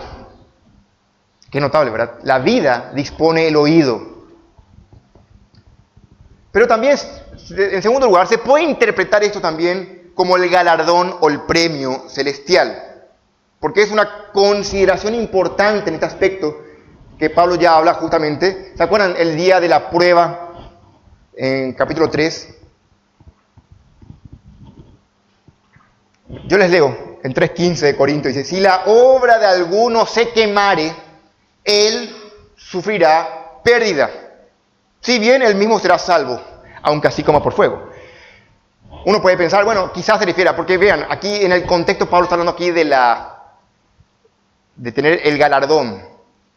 Qué notable, ¿verdad? La vida dispone el oído. Pero también, en segundo lugar, se puede interpretar esto también como el galardón o el premio celestial. Porque es una consideración importante en este aspecto que Pablo ya habla justamente. ¿Se acuerdan el día de la prueba? En capítulo 3, yo les leo, en 3:15 de Corinto, dice, si la obra de alguno se quemare, él sufrirá pérdida. Si bien él mismo será salvo, aunque así como por fuego. Uno puede pensar, bueno, quizás se refiera, porque vean, aquí en el contexto Pablo está hablando aquí de tener el galardón,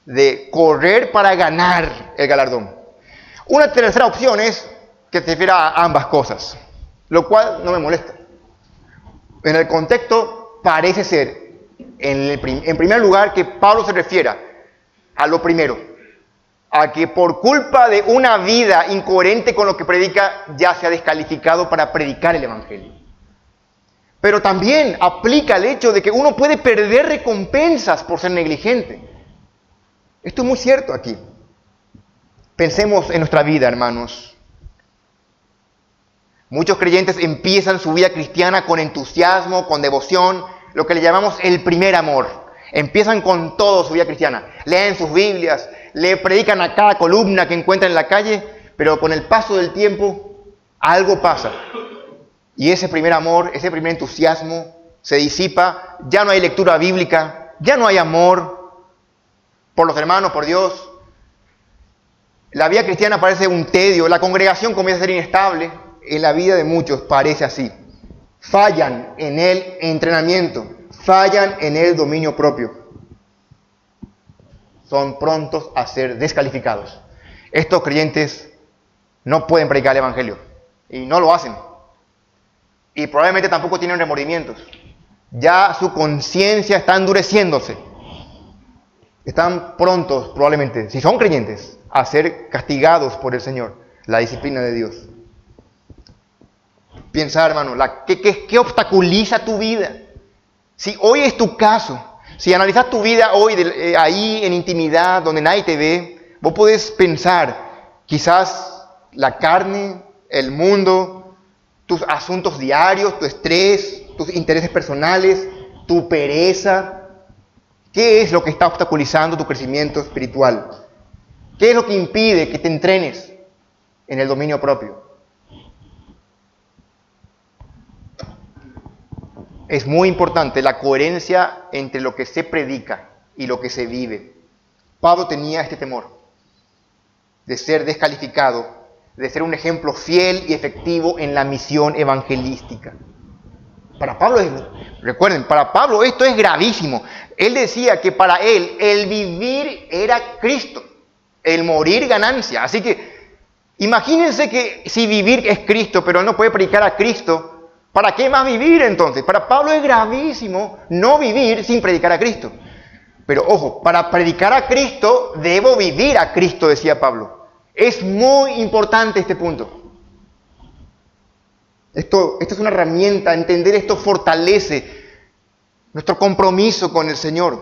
de correr para ganar el galardón. Una tercera opción es que se refiere a ambas cosas, lo cual no me molesta. En el contexto parece ser, en primer lugar, que Pablo se refiera a lo primero, a que por culpa de una vida incoherente con lo que predica, ya se ha descalificado para predicar el Evangelio. Pero también aplica el hecho de que uno puede perder recompensas por ser negligente. Esto es muy cierto aquí. Pensemos en nuestra vida, hermanos. Muchos creyentes empiezan su vida cristiana con entusiasmo, con devoción, lo que le llamamos el primer amor. Empiezan con todo su vida cristiana. Leen sus Biblias, le predican a cada columna que encuentran en la calle, pero con el paso del tiempo algo pasa. Y ese primer amor, ese primer entusiasmo se disipa, ya no hay lectura bíblica, ya no hay amor por los hermanos, por Dios. La vida cristiana parece un tedio, la congregación comienza a ser inestable. En la vida de muchos parece así. Fallan en el entrenamiento, fallan en el dominio propio. Son prontos a ser descalificados. Estos creyentes no pueden predicar el Evangelio. Y no lo hacen. Y probablemente tampoco tienen remordimientos. Ya su conciencia está endureciéndose. Están prontos, probablemente, si son creyentes, a ser castigados por el Señor, la disciplina de Dios. Piensa, hermano, ¿qué obstaculiza tu vida? Si hoy es tu caso, si analizas tu vida hoy ahí en intimidad, donde nadie te ve, vos podés pensar, quizás la carne, el mundo, tus asuntos diarios, tu estrés, tus intereses personales, tu pereza. ¿Qué es lo que está obstaculizando tu crecimiento espiritual? ¿Qué es lo que impide que te entrenes en el dominio propio? Es muy importante la coherencia entre lo que se predica y lo que se vive. Pablo tenía este temor de ser descalificado, de ser un ejemplo fiel y efectivo en la misión evangelística. Recuerden, para Pablo esto es gravísimo. Él decía que para él el vivir era Cristo, el morir ganancia. Así que imagínense que si vivir es Cristo, pero no puede predicar a Cristo, ¿para qué más vivir entonces? Para Pablo es gravísimo no vivir sin predicar a Cristo. Pero ojo, para predicar a Cristo debo vivir a Cristo, decía Pablo. Es muy importante este punto. Esto es una herramienta, entender esto fortalece nuestro compromiso con el Señor.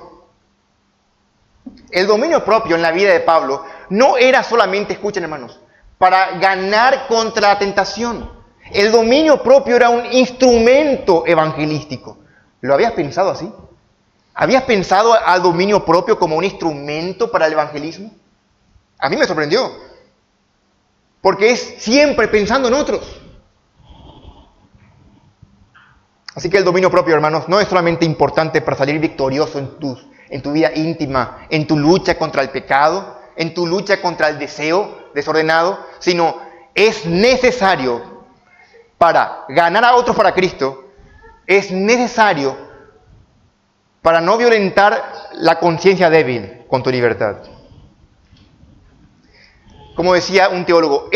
El dominio propio en la vida de Pablo no era solamente, escuchen hermanos, para ganar contra la tentación. El dominio propio era un instrumento evangelístico. ¿Lo habías pensado así? ¿Habías pensado al dominio propio como un instrumento para el evangelismo? A mí me sorprendió, porque es siempre pensando en otros. Así que el dominio propio, hermanos, no es solamente importante para salir victorioso en tu vida íntima, en tu lucha contra el pecado, en tu lucha contra el deseo desordenado, sino es necesario para ganar a otros para Cristo, es necesario para no violentar la conciencia débil con tu libertad. Como decía un teólogo,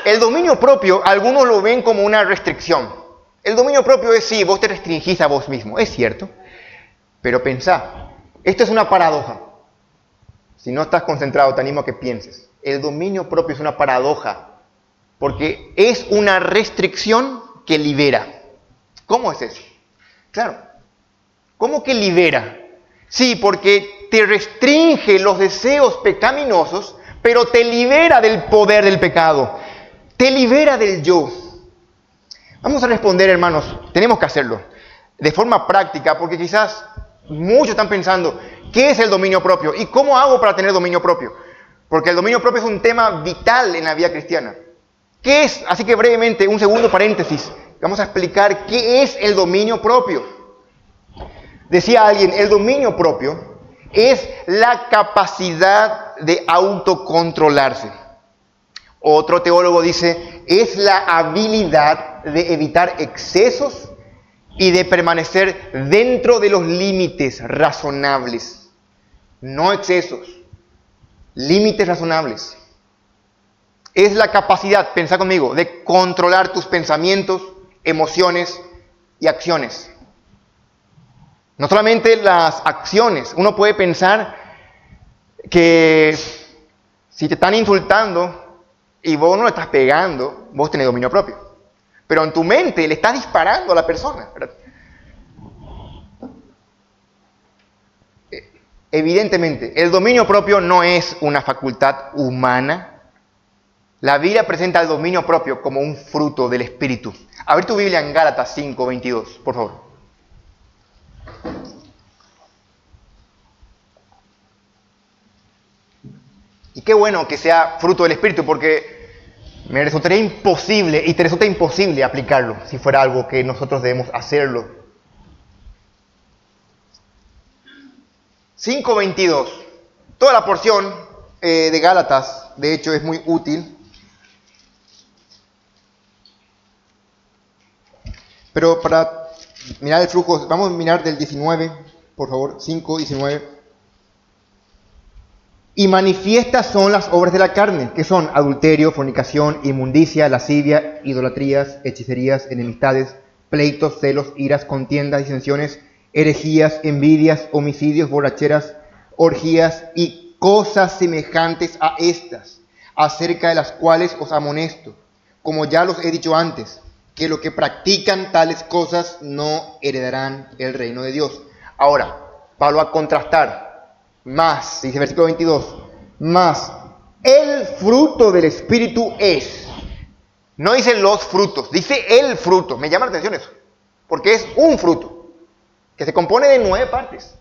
el dominio propio, algunos lo ven como una restricción. El dominio propio es sí, vos te restringís a vos mismo, es cierto, pero pensá, esto es una paradoja. Si no estás concentrado, te animo a que pienses. El dominio propio es una paradoja, porque es una restricción que libera. ¿Cómo es eso? Claro, ¿cómo que libera? Sí, porque te restringe los deseos pecaminosos, pero te libera del poder del pecado, te libera del yo. Vamos a responder, hermanos, tenemos que hacerlo de forma práctica, porque quizás muchos están pensando, ¿qué es el dominio propio? ¿Y cómo hago para tener dominio propio? Porque el dominio propio es un tema vital en la vida cristiana. ¿Qué es? Así que brevemente, un segundo paréntesis, vamos a explicar qué es el dominio propio. Decía alguien, el dominio propio es la capacidad de autocontrolarse. Otro teólogo dice, es la habilidad de evitar excesos y de permanecer dentro de los límites razonables. No excesos, límites razonables. Es la capacidad, pensá conmigo, de controlar tus pensamientos, emociones y acciones. No solamente las acciones, uno puede pensar que si te están insultando y vos no le estás pegando, vos tenés dominio propio. Pero en tu mente le estás disparando a la persona, ¿verdad? Evidentemente, el dominio propio no es una facultad humana. La Biblia presenta el dominio propio como un fruto del Espíritu. Abre tu Biblia en Gálatas 5:22, por favor. Y qué bueno que sea fruto del Espíritu, porque me resultaría imposible, y te resulta imposible aplicarlo, si fuera algo que nosotros debemos hacerlo. 5:22. Toda la porción de Gálatas, de hecho, es muy útil. Pero para mirar el flujo, vamos a mirar del 19, por favor, 5:19. Y manifiestas son las obras de la carne, que son adulterio, fornicación, inmundicia, lascivia, idolatrías, hechicerías, enemistades, pleitos, celos, iras, contiendas, disensiones, herejías, envidias, homicidios, borracheras, orgías y cosas semejantes a estas, acerca de las cuales os amonesto, como ya los he dicho antes, que los que practican tales cosas no heredarán el reino de Dios. Ahora, Pablo va a contrastar más, dice versículo 22, más el fruto del Espíritu es. No dice los frutos, dice el fruto. Me llama la atención eso, porque es un fruto, que se compone de 9 partes.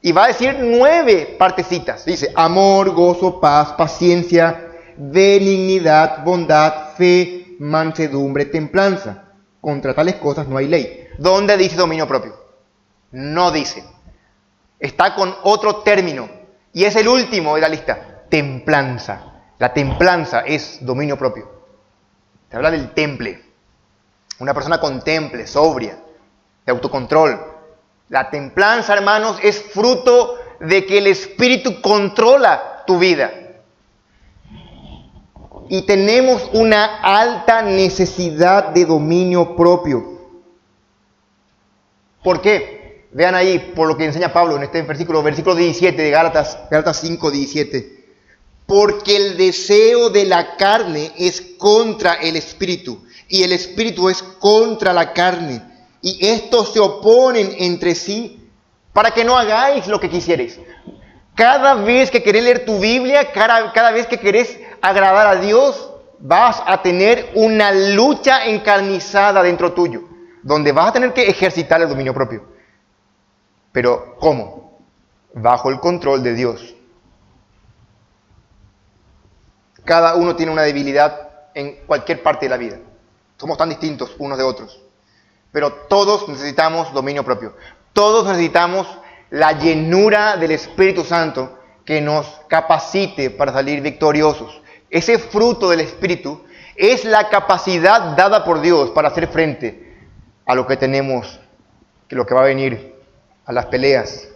Y va a decir 9 partecitas. Dice amor, gozo, paz, paciencia, benignidad, bondad, fe, mansedumbre, templanza. Contra tales cosas no hay ley. ¿Dónde dice dominio propio? No dice. Está con otro término. Y es el último de la lista. Templanza. La templanza es dominio propio. Te habla del temple. Una persona con temple, sobria, de autocontrol. La templanza, hermanos, es fruto de que el Espíritu controla tu vida. Y tenemos una alta necesidad de dominio propio. ¿Por qué? Vean ahí, por lo que enseña Pablo en este versículo 17 de Gálatas 5, 17. Porque el deseo de la carne es contra el Espíritu, y el Espíritu es contra la carne. Y estos se oponen entre sí para que no hagáis lo que quisierais. Cada vez que querés leer tu Biblia, cada vez que querés agradar a Dios, vas a tener una lucha encarnizada dentro tuyo, donde vas a tener que ejercitar el dominio propio. Pero, ¿cómo? Bajo el control de Dios. Cada uno tiene una debilidad en cualquier parte de la vida. Somos tan distintos unos de otros. Pero todos necesitamos dominio propio. Todos necesitamos la llenura del Espíritu Santo que nos capacite para salir victoriosos. Ese fruto del Espíritu es la capacidad dada por Dios para hacer frente a lo que tenemos, lo que va a venir, a las peleas.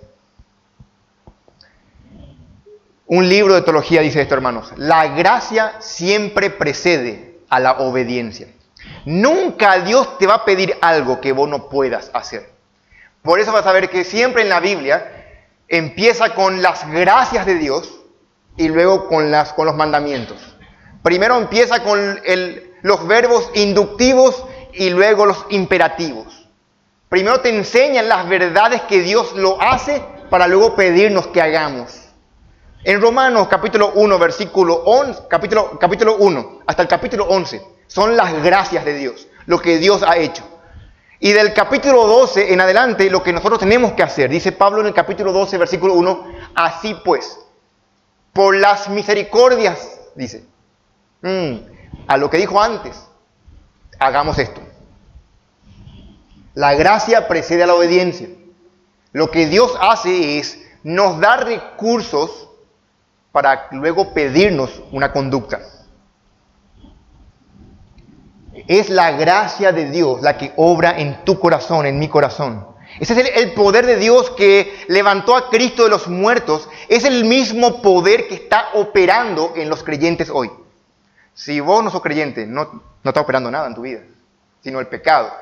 Un libro de teología dice esto, hermanos: la gracia siempre precede a la obediencia. Nunca Dios te va a pedir algo que vos no puedas hacer. Por eso vas a ver que siempre en la Biblia empieza con las gracias de Dios y luego con los mandamientos. Primero empieza con los verbos inductivos y luego los imperativos. Primero te enseñan las verdades que Dios lo hace para luego pedirnos que hagamos. En Romanos capítulo 1, versículo 11, capítulo 1 hasta el capítulo 11 son las gracias de Dios, lo que Dios ha hecho. Y del capítulo 12 en adelante, lo que nosotros tenemos que hacer, dice Pablo en el capítulo 12, versículo 1, así pues, por las misericordias, dice, a lo que dijo antes, hagamos esto. La gracia precede a la obediencia. Lo que Dios hace es nos da recursos para luego pedirnos una conducta. Es la gracia de Dios la que obra en tu corazón, en mi corazón. Ese es el poder de Dios que levantó a Cristo de los muertos. Es el mismo poder que está operando en los creyentes hoy. Si vos no sos creyente, no está operando nada en tu vida, sino el pecado.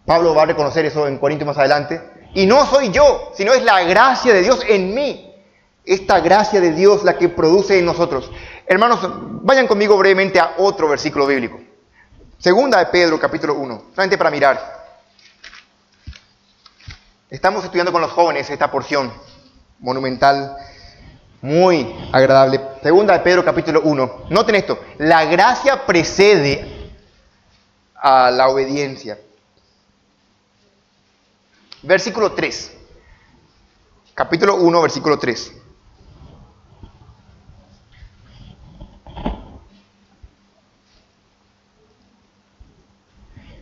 Pablo va a reconocer eso en Corintios más adelante. Y no soy yo, sino es la gracia de Dios en mí. Esta gracia de Dios la que produce en nosotros. Hermanos, vayan conmigo brevemente a otro versículo bíblico. Segunda de Pedro, capítulo 1. Solamente para mirar. Estamos estudiando con los jóvenes esta porción monumental, muy agradable. Segunda de Pedro, capítulo 1. Noten esto. La gracia precede a la obediencia. Versículo 3. Capítulo 1, versículo 3.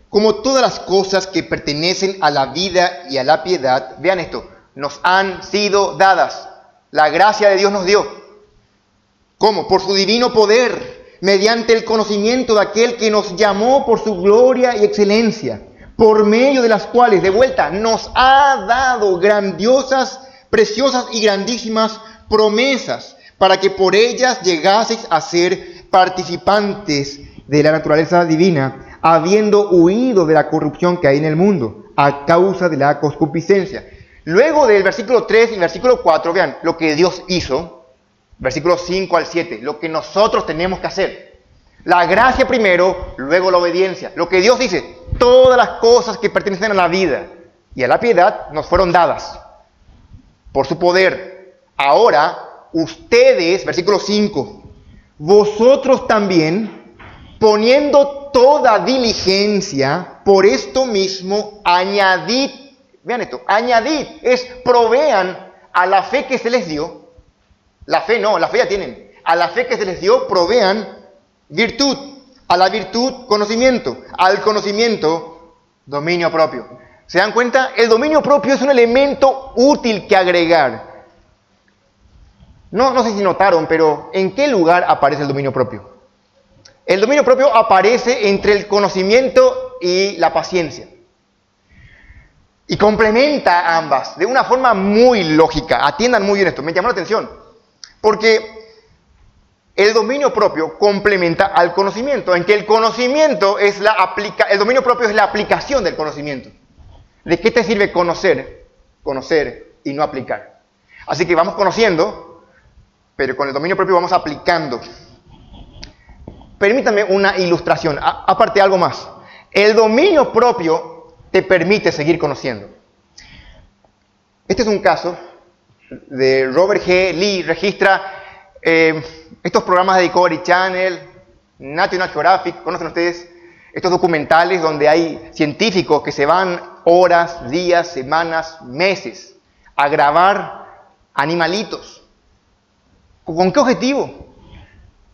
Como todas las cosas que pertenecen a la vida y a la piedad, vean esto, nos han sido dadas. La gracia de Dios nos dio. ¿Cómo? Por su divino poder, mediante el conocimiento de aquel que nos llamó por su gloria y excelencia, por medio de las cuales, de vuelta, nos ha dado grandiosas, preciosas y grandísimas promesas, para que por ellas llegaseis a ser participantes de la naturaleza divina, habiendo huido de la corrupción que hay en el mundo, a causa de la concupiscencia. Luego del versículo 3 y versículo 4, vean lo que Dios hizo, versículos 5 al 7, lo que nosotros tenemos que hacer. La gracia primero, luego la obediencia. Lo que Dios dice, todas las cosas que pertenecen a la vida y a la piedad nos fueron dadas por su poder. Ahora, ustedes, versículo 5, vosotros también, poniendo toda diligencia, por esto mismo, añadid, vean esto, añadid, es provean a la fe que se les dio. La fe no, la fe ya tienen. A la fe que se les dio, provean virtud, a la virtud, conocimiento, al conocimiento, dominio propio. ¿Se dan cuenta? El dominio propio es un elemento útil que agregar. No sé si notaron, pero ¿en qué lugar aparece el dominio propio? El dominio propio aparece entre el conocimiento y la paciencia. Y complementa ambas de una forma muy lógica. Atiendan muy bien esto, me llamó la atención. Porque el dominio propio complementa al conocimiento, en que el conocimiento es el dominio propio es la aplicación del conocimiento. ¿De qué te sirve conocer y no aplicar? Así que vamos conociendo, pero con el dominio propio vamos aplicando. Permítanme una ilustración, aparte de algo más. El dominio propio te permite seguir conociendo. Este es un caso de Robert G. Lee, registra estos programas de Discovery Channel, National Geographic, ¿conocen ustedes? Estos documentales donde hay científicos que se van horas, días, semanas, meses a grabar animalitos. ¿Con qué objetivo?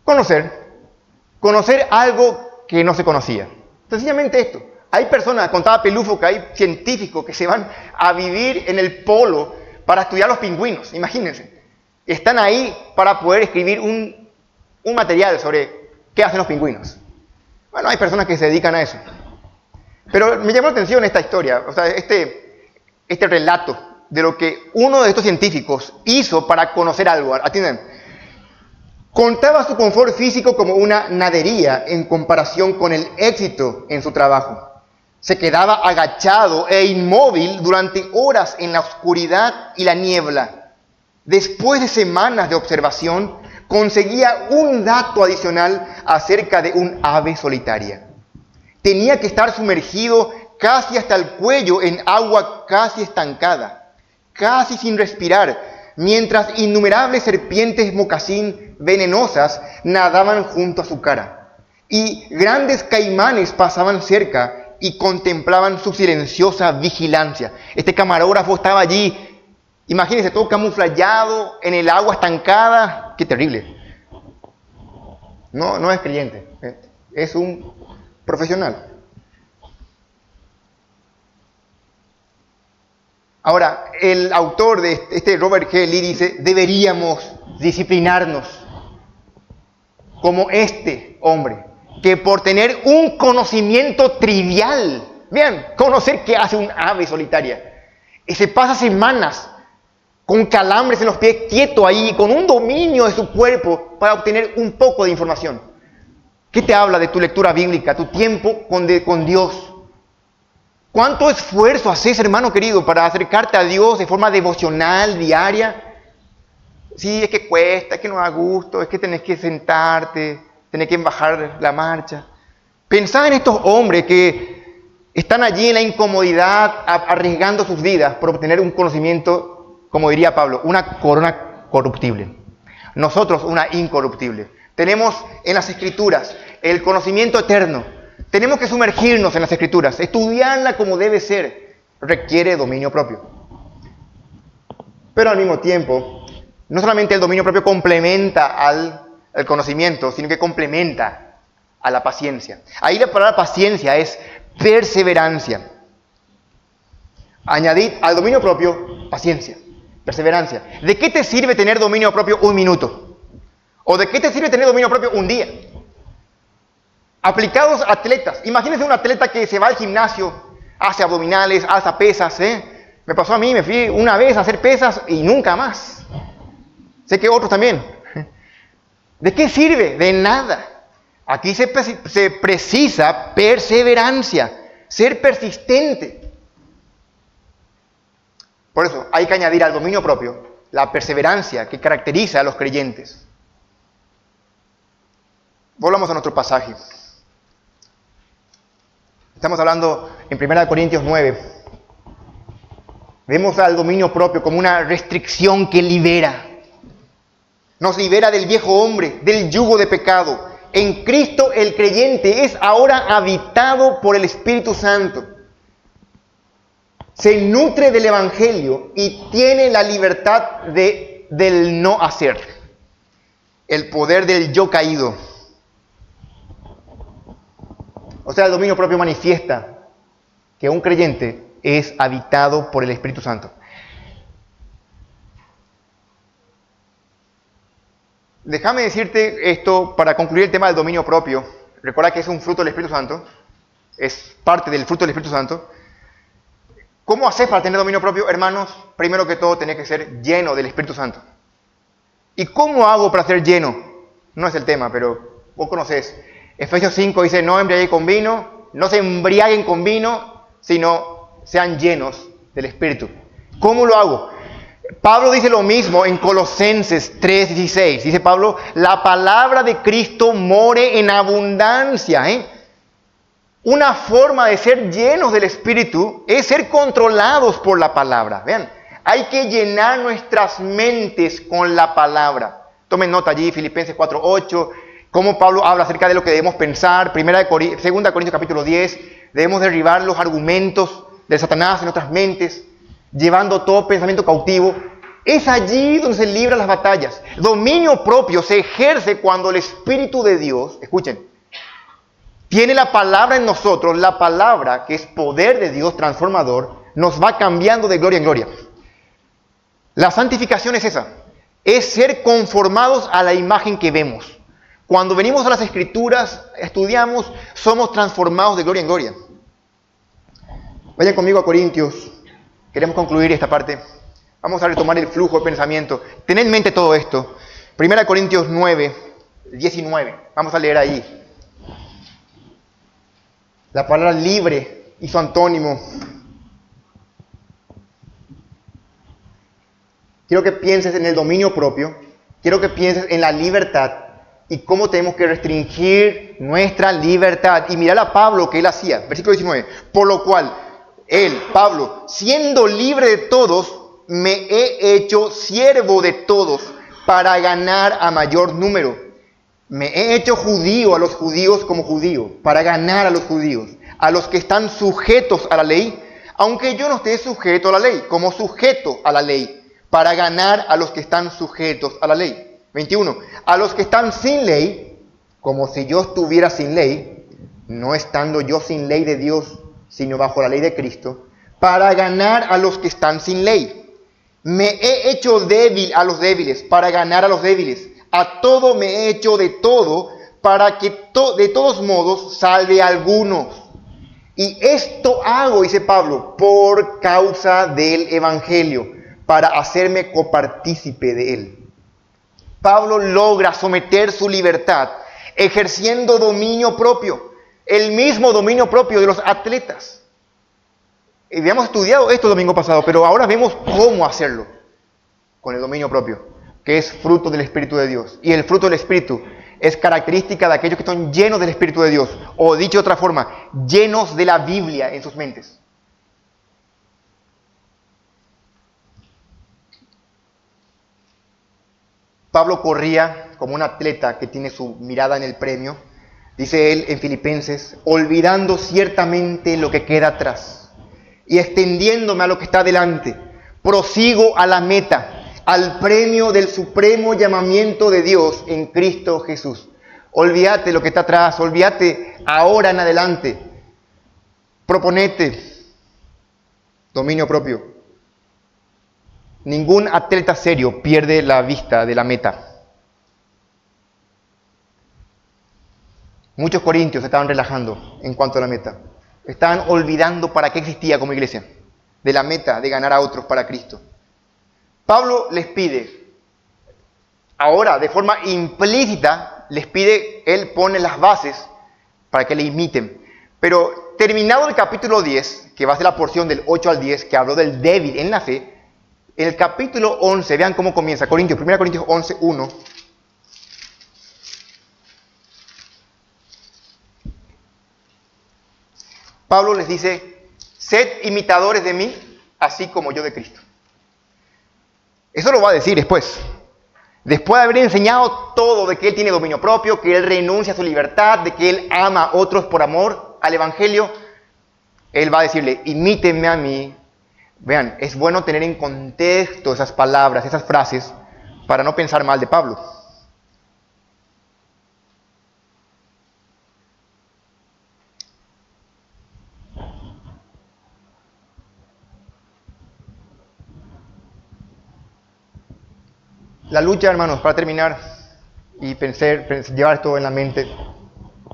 Conocer algo que no se conocía. Sencillamente esto. Hay personas, contaba Pelufo, que hay científicos que se van a vivir en el polo para estudiar los pingüinos, imagínense. Están ahí para poder escribir un material sobre qué hacen los pingüinos. Bueno, hay personas que se dedican a eso. Pero me llamó la atención esta historia, o sea, este relato de lo que uno de estos científicos hizo para conocer algo. Atiendan. Contaba su confort físico como una nadería en comparación con el éxito en su trabajo. Se quedaba agachado e inmóvil durante horas en la oscuridad y la niebla. Después de semanas de observación, conseguía un dato adicional acerca de un ave solitaria. Tenía que estar sumergido casi hasta el cuello en agua casi estancada, casi sin respirar, mientras innumerables serpientes mocasín venenosas nadaban junto a su cara. Y grandes caimanes pasaban cerca y contemplaban su silenciosa vigilancia. Este camarógrafo estaba allí. Imagínense, todo camuflado en el agua estancada. ¡Qué terrible! No es creyente, es un profesional. Ahora, el autor de este Robert G. Lee dice, deberíamos disciplinarnos como este hombre, que por tener un conocimiento trivial, vean, conocer qué hace un ave solitaria, y se pasa semanas con calambres en los pies, quieto ahí, con un dominio de su cuerpo para obtener un poco de información. ¿Qué te habla de tu lectura bíblica, tu tiempo con Dios? ¿Cuánto esfuerzo haces, hermano querido, para acercarte a Dios de forma devocional, diaria? Sí, es que cuesta, es que no da gusto, es que tenés que sentarte, tenés que bajar la marcha. Pensá en estos hombres que están allí en la incomodidad, arriesgando sus vidas por obtener un conocimiento, como diría Pablo, una corona corruptible. Nosotros una incorruptible. Tenemos en las Escrituras el conocimiento eterno. Tenemos que sumergirnos en las Escrituras, estudiarla como debe ser. Requiere dominio propio. Pero al mismo tiempo, no solamente el dominio propio complementa al conocimiento, sino que complementa a la paciencia. Ahí la palabra paciencia es perseverancia. Añadid al dominio propio paciencia, perseverancia. ¿De qué te sirve tener dominio propio un minuto? ¿O de qué te sirve tener dominio propio un día? Aplicados a atletas. Imagínense un atleta que se va al gimnasio hace abdominales, alza pesas, Me pasó a mí, me fui una vez a hacer pesas y nunca más. Sé que otros también. ¿De qué sirve? De nada. Aquí se precisa perseverancia, ser persistente. Por eso hay que añadir al dominio propio la perseverancia que caracteriza a los creyentes. Volvamos a nuestro pasaje. Estamos hablando en 1 Corintios 9. Vemos al dominio propio como una restricción que libera. Nos libera del viejo hombre, del yugo de pecado. En Cristo el creyente es ahora habitado por el Espíritu Santo. Se nutre del Evangelio y tiene la libertad del no hacer. El poder del yo caído. O sea, el dominio propio manifiesta que un creyente es habitado por el Espíritu Santo. Déjame decirte esto para concluir el tema del dominio propio. Recuerda que es un fruto del Espíritu Santo. Es parte del fruto del Espíritu Santo. ¿Cómo haces para tener dominio propio, hermanos? Primero que todo, tenés que ser lleno del Espíritu Santo. ¿Y cómo hago para ser lleno? No es el tema, pero vos conocés. Efesios 5 dice, no embriaguen con vino, no se embriaguen con vino, sino sean llenos del Espíritu. ¿Cómo lo hago? Pablo dice lo mismo en Colosenses 3:16. Dice Pablo, la palabra de Cristo more en abundancia. Una forma de ser llenos del Espíritu es ser controlados por la palabra. Vean, hay que llenar nuestras mentes con la palabra. Tomen nota allí, Filipenses 4:8, cómo Pablo habla acerca de lo que debemos pensar. 2 Corintios capítulo 10, debemos derribar los argumentos de Satanás en nuestras mentes, llevando todo pensamiento cautivo. Es allí donde se libran las batallas. Dominio propio se ejerce cuando el Espíritu de Dios, escuchen, tiene la palabra en nosotros, la palabra que es poder de Dios transformador, nos va cambiando de gloria en gloria. La santificación es esa, es ser conformados a la imagen que vemos. Cuando venimos a las Escrituras, estudiamos, somos transformados de gloria en gloria. Vayan conmigo a Corintios, queremos concluir esta parte. Vamos a retomar el flujo de pensamiento. Ten en mente todo esto. 1 Corintios 9, 19. Vamos a leer ahí. La palabra libre y su antónimo. Quiero que pienses en el dominio propio. Quiero que pienses en la libertad y cómo tenemos que restringir nuestra libertad. Y mirar a Pablo que él hacía. Versículo 19. Por lo cual, él, Pablo, siendo libre de todos, me he hecho siervo de todos para ganar a mayor número. Me he hecho judío a los judíos como judío, para ganar a los judíos, a los que están sujetos a la ley, aunque yo no esté sujeto a la ley, como sujeto a la ley, para ganar a los que están sujetos a la ley. 21. A los que están sin ley, como si yo estuviera sin ley, no estando yo sin ley de Dios, sino bajo la ley de Cristo, para ganar a los que están sin ley. Me he hecho débil a los débiles, para ganar a los débiles. A todo me he hecho de todo, para que de todos modos salve a algunos. Y esto hago, dice Pablo, por causa del Evangelio, para hacerme copartícipe de él. Pablo logra someter su libertad, ejerciendo dominio propio, el mismo dominio propio de los atletas. Y habíamos estudiado esto el domingo pasado, pero ahora vemos cómo hacerlo con el dominio propio, que es fruto del Espíritu de Dios. Y el fruto del Espíritu es característica de aquellos que están llenos del Espíritu de Dios, o dicho de otra forma, llenos de la Biblia en sus mentes. Pablo corría como un atleta que tiene su mirada en el premio, dice él en Filipenses, olvidando ciertamente lo que queda atrás y extendiéndome a lo que está delante, prosigo a la meta, al premio del supremo llamamiento de Dios en Cristo Jesús. Olvídate lo que está atrás, olvídate ahora en adelante. Proponete dominio propio. Ningún atleta serio pierde la vista de la meta. Muchos corintios se estaban relajando en cuanto a la meta. Están olvidando para qué existía como iglesia, de la meta de ganar a otros para Cristo. Pablo les pide, ahora de forma implícita, les pide, él pone las bases para que le imiten. Pero terminado el capítulo 10, que va a ser la porción del 8 al 10, que habló del débil en la fe, en el capítulo 11, vean cómo comienza, 1 Corintios 11, 1. Pablo les dice, sed imitadores de mí, así como yo de Cristo. Eso lo va a decir después. Después de haber enseñado todo, de que él tiene dominio propio, que él renuncia a su libertad, de que él ama a otros por amor al Evangelio, él va a decirle, imítenme a mí. Vean, es bueno tener en contexto esas palabras, esas frases, para no pensar mal de Pablo. La lucha, hermanos, para terminar y llevar esto en la mente,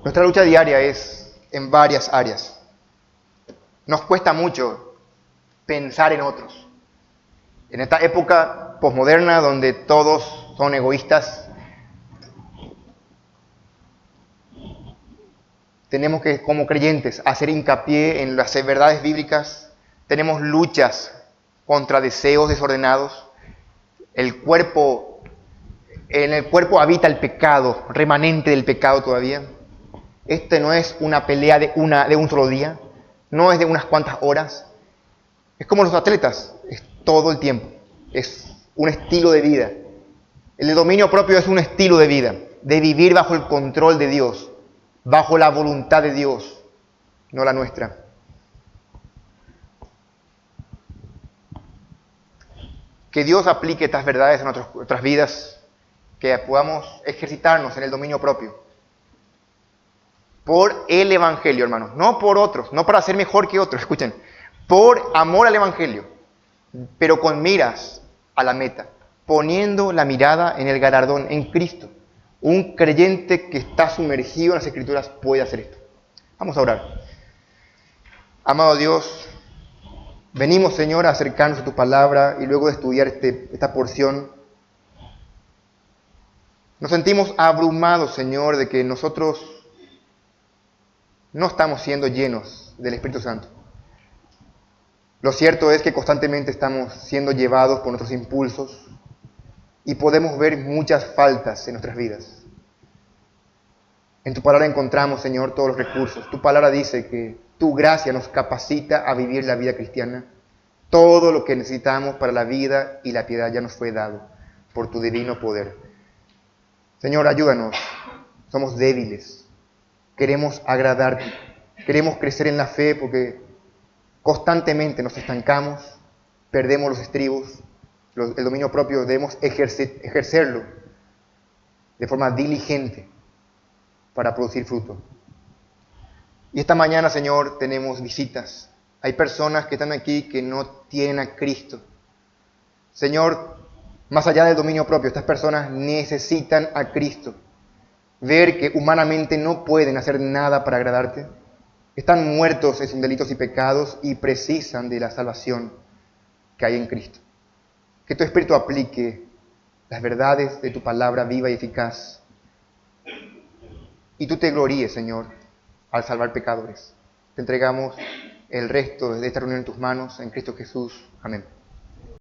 nuestra lucha diaria es en varias áreas. Nos cuesta mucho pensar en otros. En esta época posmoderna donde todos son egoístas, tenemos que, como creyentes, hacer hincapié en las verdades bíblicas. Tenemos luchas contra deseos desordenados. En el cuerpo habita el pecado, remanente del pecado todavía. Este no es una pelea de un solo día, no es de unas cuantas horas. Es como los atletas, es todo el tiempo. Es un estilo de vida. El dominio propio es un estilo de vida, de vivir bajo el control de Dios, bajo la voluntad de Dios, no la nuestra. Que Dios aplique estas verdades en nuestras vidas, que podamos ejercitarnos en el dominio propio. Por el Evangelio, hermanos, no por otros, no para ser mejor que otros, escuchen, por amor al Evangelio, pero con miras a la meta, poniendo la mirada en el galardón, en Cristo. Un creyente que está sumergido en las Escrituras puede hacer esto. Vamos a orar. Amado Dios, venimos, Señor, a acercarnos a tu palabra y luego de estudiar esta porción, nos sentimos abrumados, Señor, de que nosotros no estamos siendo llenos del Espíritu Santo. Lo cierto es que constantemente estamos siendo llevados por nuestros impulsos y podemos ver muchas faltas en nuestras vidas. En tu palabra encontramos, Señor, todos los recursos. Tu palabra dice que tu gracia nos capacita a vivir la vida cristiana. Todo lo que necesitamos para la vida y la piedad ya nos fue dado por tu divino poder. Señor, ayúdanos. Somos débiles. Queremos agradarte. Queremos crecer en la fe porque constantemente nos estancamos, perdemos los estribos, el dominio propio debemos ejercerlo de forma diligente para producir fruto. Y esta mañana, Señor, tenemos visitas. Hay personas que están aquí que no tienen a Cristo. Señor, más allá del dominio propio, estas personas necesitan a Cristo. Ver que humanamente no pueden hacer nada para agradarte. Están muertos en sus delitos y pecados y precisan de la salvación que hay en Cristo. Que tu Espíritu aplique las verdades de tu palabra viva y eficaz. Y tú te gloríes, Señor, al salvar pecadores. Te entregamos el resto de esta reunión en tus manos, en Cristo Jesús. Amén.